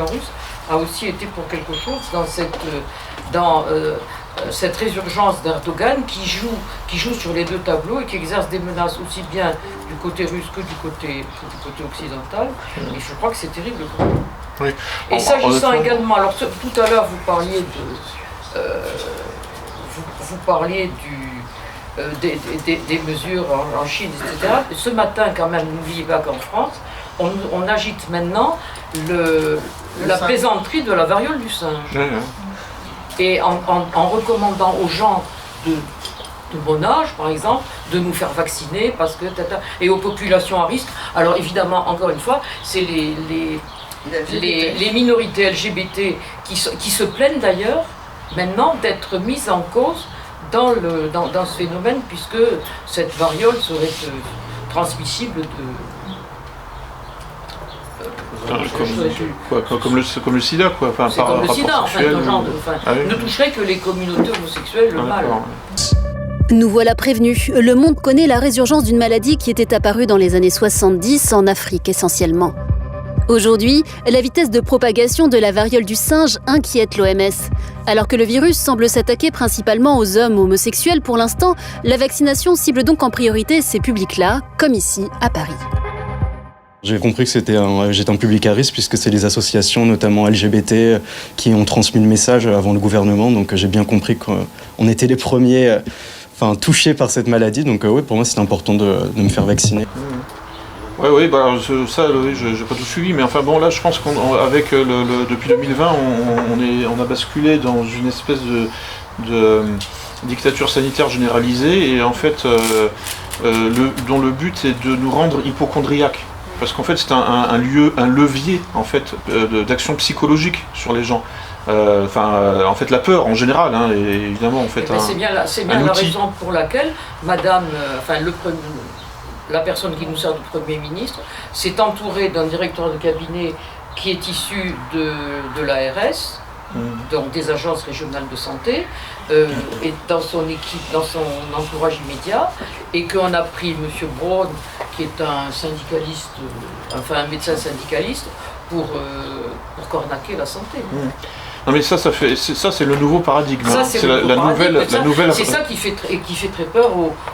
Speaker 21: russe a aussi été pour quelque chose dans cette résurgence d'Erdogan qui joue sur les deux tableaux et qui exerce des menaces aussi bien du côté russe que du côté occidental. Et je crois que c'est terrible.
Speaker 1: Oui.
Speaker 21: Et s'agissant également, alors tout à l'heure vous parliez des mesures en Chine, etc. Ce matin, quand même, n'oubliez pas qu'en France, on agite maintenant la plaisanterie de la variole du singe. Et en recommandant aux gens de mon âge, par exemple, de nous faire vacciner, parce que et aux populations à risque. Alors évidemment, encore une fois, c'est les minorités LGBT qui se plaignent d'ailleurs maintenant d'être mises en cause dans ce phénomène, puisque cette variole serait transmissible
Speaker 1: comme le sida, quoi. Enfin,
Speaker 21: c'est comme le sida, ne toucherait que les communautés homosexuelles, le mal.
Speaker 22: Nous voilà prévenus. Le monde connaît la résurgence d'une maladie qui était apparue dans les années 70 en Afrique essentiellement. Aujourd'hui, la vitesse de propagation de la variole du singe inquiète l'OMS. Alors que le virus semble s'attaquer principalement aux hommes homosexuels pour l'instant, la vaccination cible donc en priorité ces publics-là, comme ici à Paris.
Speaker 23: J'ai compris que j'étais un public à risque puisque c'est les associations, notamment LGBT, qui ont transmis le message avant le gouvernement. Donc j'ai bien compris qu'on était les premiers touchés par cette maladie. Donc oui, pour moi, c'est important de me faire vacciner.
Speaker 1: Oui, bah, ça, je n'ai pas tout suivi, mais enfin bon, là, je pense qu'avec depuis 2020, on a basculé dans une espèce de dictature sanitaire généralisée, et en fait, dont le but est de nous rendre hypocondriaques. Parce qu'en fait, c'est un levier en fait d'action psychologique sur les gens. En fait, la peur en général, hein, et évidemment, en fait,
Speaker 21: c'est bien la raison pour laquelle Madame, la personne qui nous sert de Premier ministre, s'est entourée d'un directeur de cabinet qui est issu de l'ARS, donc des agences régionales de santé, et dans son équipe, dans son entourage immédiat, et qu'on a pris M. Braun, qui est un syndicaliste, un médecin syndicaliste, pour cornaquer la santé.
Speaker 1: Non mais ça c'est le nouveau paradigme.
Speaker 21: Ça, c'est la
Speaker 1: nouvelle.
Speaker 21: C'est ça qui fait très peur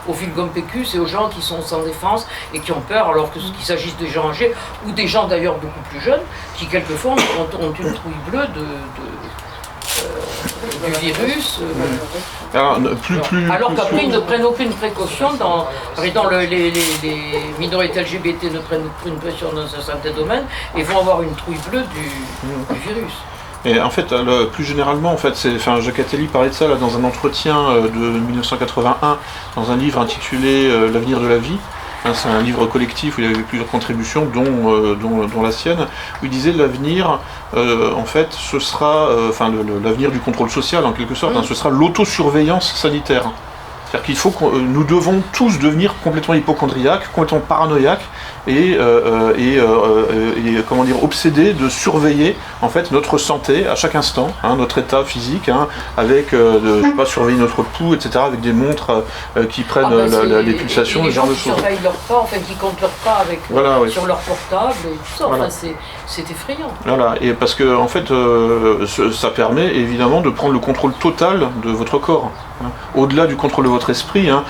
Speaker 21: aux vulgompécus et aux gens qui sont sans défense et qui ont peur, alors qu'il s'agisse des gens âgés ou des gens d'ailleurs beaucoup plus jeunes qui quelquefois ont une trouille bleue du virus. Alors qu'après ils ne prennent aucune précaution dans les minorités LGBT ne prennent aucune précaution dans un certain domaine et vont avoir une trouille bleue du virus.
Speaker 1: Et en fait, plus généralement, en fait, Jacques Attali parlait de ça là, dans un entretien de 1981, dans un livre intitulé L'avenir de la vie. C'est un livre collectif où il y avait plusieurs contributions, dont la sienne, où il disait l'avenir, en fait, ce sera, l'avenir du contrôle social en quelque sorte, ce sera l'autosurveillance sanitaire. C'est-à-dire qu'il faut nous devons tous devenir complètement hypocondriaques, complètement paranoïaques et comment dire, obsédés de surveiller en fait notre santé à chaque instant, notre état physique, avec surveiller notre pouls, etc. avec des montres qui prennent les pulsations,
Speaker 21: les
Speaker 1: genre de
Speaker 21: choses.
Speaker 1: choses.
Speaker 21: Qui surveillent leur pas, qui comptent leur pas sur leur portable et tout ça.
Speaker 1: Voilà.
Speaker 21: C'est effrayant.
Speaker 1: Voilà, et parce que en fait, ça permet évidemment de prendre le contrôle total de votre corps. Au-delà du contrôle de votre esprit, là,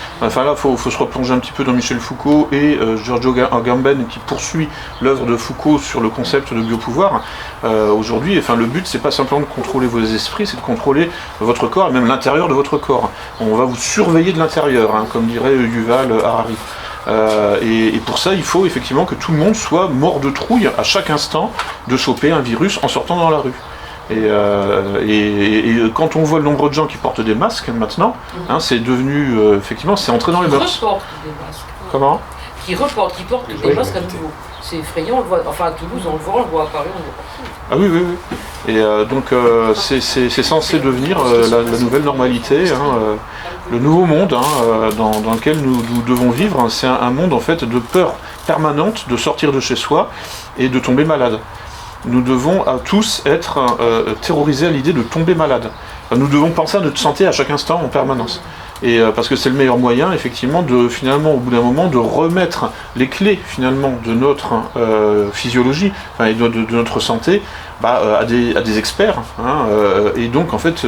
Speaker 1: faut se replonger un petit peu dans Michel Foucault et Giorgio Agamben qui poursuit l'œuvre de Foucault sur le concept de biopouvoir. Aujourd'hui, le but, c'est pas simplement de contrôler vos esprits, c'est de contrôler votre corps et même l'intérieur de votre corps. On va vous surveiller de l'intérieur, comme dirait Yuval Harari. Et pour ça, il faut effectivement que tout le monde soit mort de trouille à chaque instant de choper un virus en sortant dans la rue. Et quand on voit le nombre de gens qui portent des masques maintenant, c'est devenu, effectivement, c'est entré dans les mœurs.
Speaker 21: Qui reportent des masques.
Speaker 1: Comment ?
Speaker 21: qui portent des masques à nouveau. C'est effrayant, on le voit. Enfin, à Toulouse, on le voit à Paris, on le voit partout.
Speaker 1: Ah oui, oui, oui. Et donc, c'est censé devenir la nouvelle normalité, le nouveau monde dans lequel nous devons vivre. C'est un monde, en fait, de peur permanente de sortir de chez soi et de tomber malade. Nous devons tous être terrorisés à l'idée de tomber malade. Nous devons penser à notre santé à chaque instant en permanence. Et parce que c'est le meilleur moyen, effectivement, de finalement, au bout d'un moment, de remettre les clés finalement de notre physiologie et de notre santé à des experts. Et donc, en fait,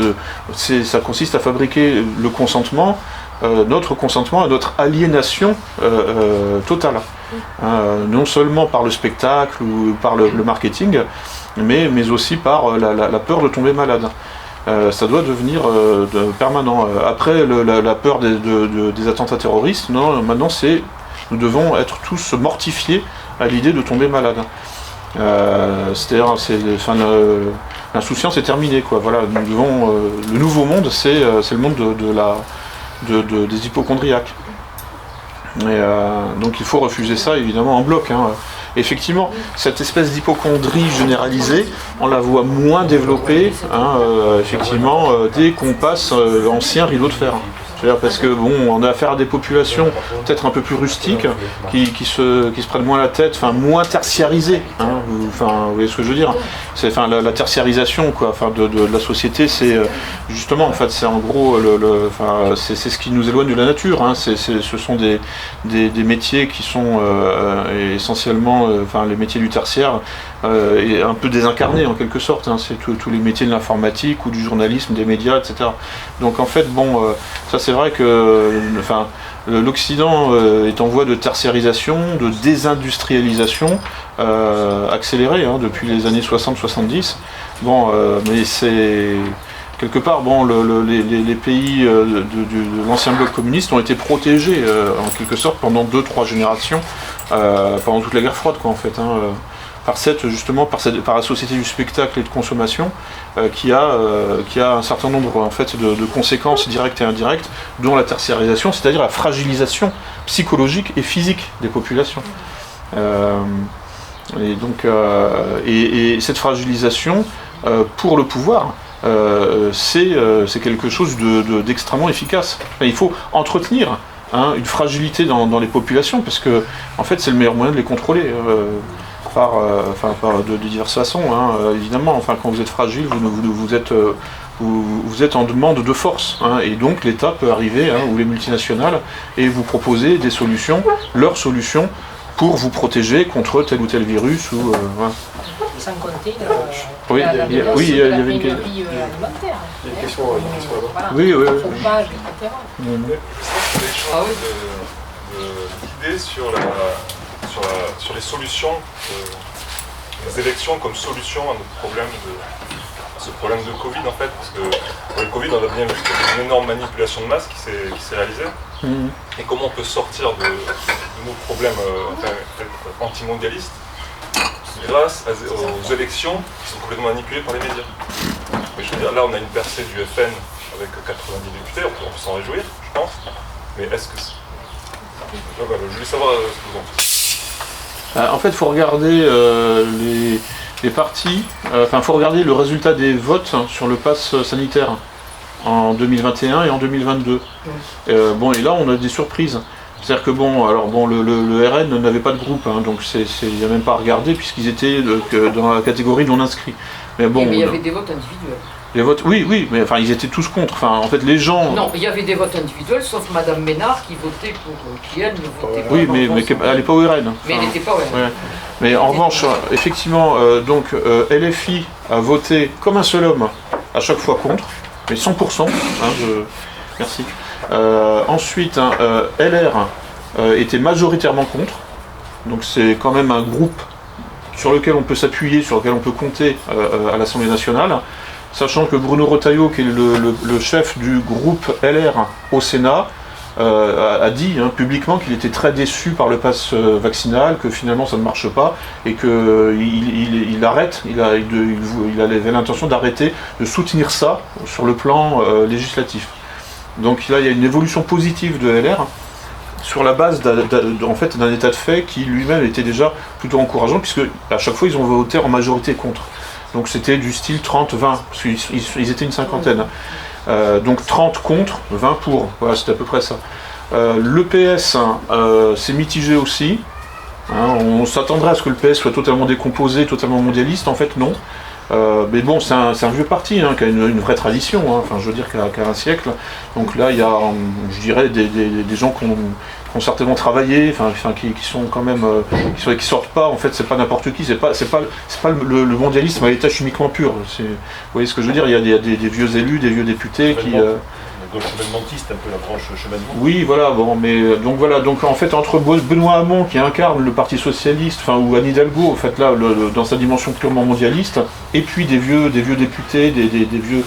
Speaker 1: ça consiste à fabriquer le consentement, notre consentement à notre aliénation totale. Non seulement par le spectacle ou par le marketing, mais aussi par la peur de tomber malade. Ça doit devenir permanent. Après la peur des attentats terroristes, non, maintenant nous devons être tous mortifiés à l'idée de tomber malade. C'est-à-dire, l'insouciance est terminée, quoi. Voilà, nous devons, le nouveau monde, c'est le monde des hypochondriaques. Et donc il faut refuser ça évidemment en bloc. Effectivement, cette espèce d'hypocondrie généralisée, on la voit moins développée, effectivement, dès qu'on passe l'ancien rideau de fer. C'est-à-dire parce que on a affaire à des populations peut-être un peu plus rustiques, qui se prennent moins la tête, moins tertiarisées. Vous voyez ce que je veux dire ? C'est la tertiarisation, quoi, de la société, c'est justement, en fait, c'est en gros, c'est ce qui nous éloigne de la nature. Ce sont des métiers qui sont essentiellement, les métiers du tertiaire, et un peu désincarnés en quelque sorte. C'est tous les métiers de l'informatique ou du journalisme, des médias, etc. Donc en fait, ça c'est vrai que l'Occident est en voie de tertiarisation, de désindustrialisation accélérée depuis les années 60-70. Mais c'est quelque part, les pays de l'ancien bloc communiste ont été protégés en quelque sorte pendant 2-3 générations, pendant toute la guerre froide, quoi, en fait. Par la société du spectacle et de consommation qui a un certain nombre en fait de conséquences directes et indirectes, dont la tertiarisation, c'est-à-dire la fragilisation psychologique et physique des populations. Et cette fragilisation pour le pouvoir, c'est quelque chose d'extrêmement efficace. Il faut entretenir une fragilité dans les populations, parce que en fait c'est le meilleur moyen de les contrôler. De diverses façons, évidemment. Quand vous êtes fragile, vous êtes en demande de force, et donc l'État peut arriver, ou les multinationales, et vous proposer des solutions, leurs solutions, pour vous protéger contre tel ou tel virus.
Speaker 21: Sans compter
Speaker 1: il y avait une question.
Speaker 14: Il y a une question là-bas.
Speaker 1: Oui.
Speaker 21: Chauffage, etc.
Speaker 3: D'idées sur les solutions, les élections comme solution à ce problème de Covid, en fait, parce que pour le Covid, on a bien vu qu'il y avait une énorme manipulation de masse qui s'est réalisée. Et comment on peut sortir de nos problèmes antimondialistes grâce aux élections qui sont complètement manipulées par les médias. Mais je veux dire, là on a une percée du FN avec 90 députés, on peut s'en réjouir, je pense. Mais est-ce que je voulais savoir ce que vous en pensez.
Speaker 1: En fait, il faut regarder les partis, il faut regarder le résultat des votes sur le pass sanitaire en 2021 et en 2022. Et là, on a des surprises. C'est-à-dire que le RN n'avait pas de groupe, donc il n'y a même pas à regarder, puisqu'ils étaient dans la catégorie non inscrits. Mais
Speaker 21: il y avait des votes individuels.
Speaker 1: Les votes, oui, mais ils étaient tous contre. En fait, les gens.
Speaker 21: Non, il y avait des votes individuels, sauf Madame Ménard qui votait pour qui elle ne votait pas.
Speaker 1: Oui, mais elle n'est pas au RN.
Speaker 21: Mais elle n'était pas au RN.
Speaker 1: Ouais. Mais en revanche, effectivement, LFI a voté comme un seul homme à chaque fois contre, mais 100%. Merci. Ensuite, LR était majoritairement contre. Donc c'est quand même un groupe sur lequel on peut s'appuyer, sur lequel on peut compter à l'Assemblée nationale. Sachant que Bruno Retailleau, qui est le chef du groupe LR au Sénat, a dit publiquement qu'il était très déçu par le pass vaccinal, que finalement ça ne marche pas, et qu'il arrête, il avait l'intention d'arrêter de soutenir ça sur le plan législatif. Donc là il y a une évolution positive de LR, sur la base en fait, d'un état de fait qui lui-même était déjà plutôt encourageant, puisque à chaque fois ils ont voté en majorité contre. Donc c'était du style 30-20, parce qu'ils étaient une cinquantaine. Donc 30 contre, 20 pour, voilà, c'était à peu près ça. Le PS s'est mitigé aussi. Hein, on s'attendrait à ce que le PS soit totalement décomposé, totalement mondialiste, en fait non. Mais bon, c'est un vieux parti hein, qui a une vraie tradition, hein, enfin je veux dire qui a un siècle. Donc là il y a, je dirais, des gens qui ont certainement travaillé, qui sont quand même, qui sortent pas, en fait c'est pas n'importe qui, c'est pas le mondialisme à l'état chimiquement pur. Vous voyez ce que je veux dire, il y a des vieux élus, des vieux députés qui...
Speaker 4: La gauche chevènementiste, un peu la branche chevènement.
Speaker 1: Oui, voilà, bon, mais donc en fait entre Benoît Hamon qui incarne le Parti socialiste, ou Anne Hidalgo, en fait là, dans sa dimension purement mondialiste, et puis des vieux députés, des vieux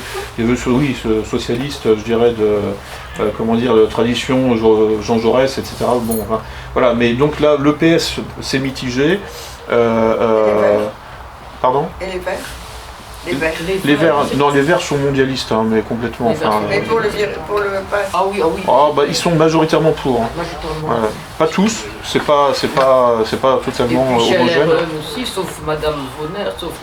Speaker 1: socialistes, je dirais de tradition, Jean Jaurès, etc. Bon, enfin, voilà, mais donc là le PS s'est mitigé. Pardon ?
Speaker 15: Et les Verts ?
Speaker 1: Les Verts, non, les Verts sont mondialistes, hein, mais complètement.
Speaker 15: Mais pour le pass.
Speaker 21: Ah oui.
Speaker 1: Ils sont majoritairement pour. Hein. Voilà. Pas tous, c'est pas totalement homogène.
Speaker 21: Aussi, sauf Madame Vonner, sauf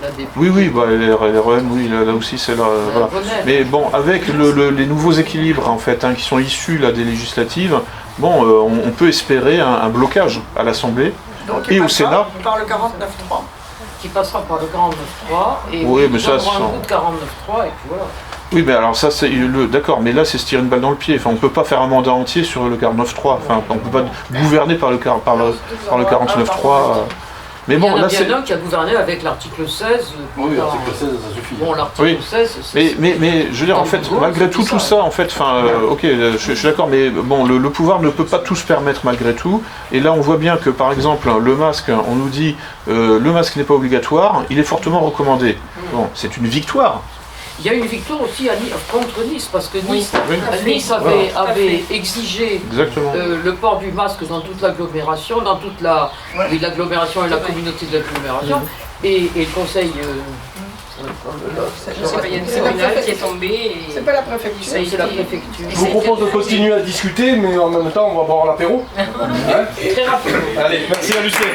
Speaker 21: la députée.
Speaker 1: Oui, les REM, oui, là aussi c'est là. Voilà. Mais bon, avec les nouveaux équilibres en fait, hein, qui sont issus là, des législatives, bon, on peut espérer un blocage à l'Assemblée et au Sénat.
Speaker 15: Par le 49.3.
Speaker 21: Qui passera par le 49.3 et
Speaker 1: oui, mais ça,
Speaker 21: un coup de 49.3 et puis voilà.
Speaker 1: Oui, mais alors ça, c'est d'accord, mais là, c'est se tirer une balle dans le pied. Enfin, on peut pas faire un mandat entier sur le 49.3. Enfin, on peut pas gouverner par le 49.3. Mais bon, là, c'est.
Speaker 21: Il y en a bien un qui a gouverné avec l'article 16.
Speaker 14: Oui, l'article 16, ça suffit.
Speaker 21: Bon, l'article 16, c'est.
Speaker 1: Mais je veux dire, en fait, malgré tout ça, en fait, ok, je suis d'accord, mais bon, le pouvoir ne peut pas tout se permettre malgré tout. Et là, on voit bien que, par exemple, le masque, on nous dit, le masque n'est pas obligatoire, il est fortement recommandé. Bon, c'est une victoire.
Speaker 21: Il y a une victoire aussi contre Nice, parce que Nice avait exigé le port du masque dans toute l'agglomération, l'agglomération et la communauté de l'agglomération, et le conseil...
Speaker 5: il y a une tribunal qui est tombé.
Speaker 15: C'est pas la préfecture.
Speaker 21: C'est la préfecture.
Speaker 14: Je vous propose de continuer à discuter, mais en même temps, on va boire l'apéro.
Speaker 21: Très rapidement.
Speaker 14: Allez, merci à Lucien.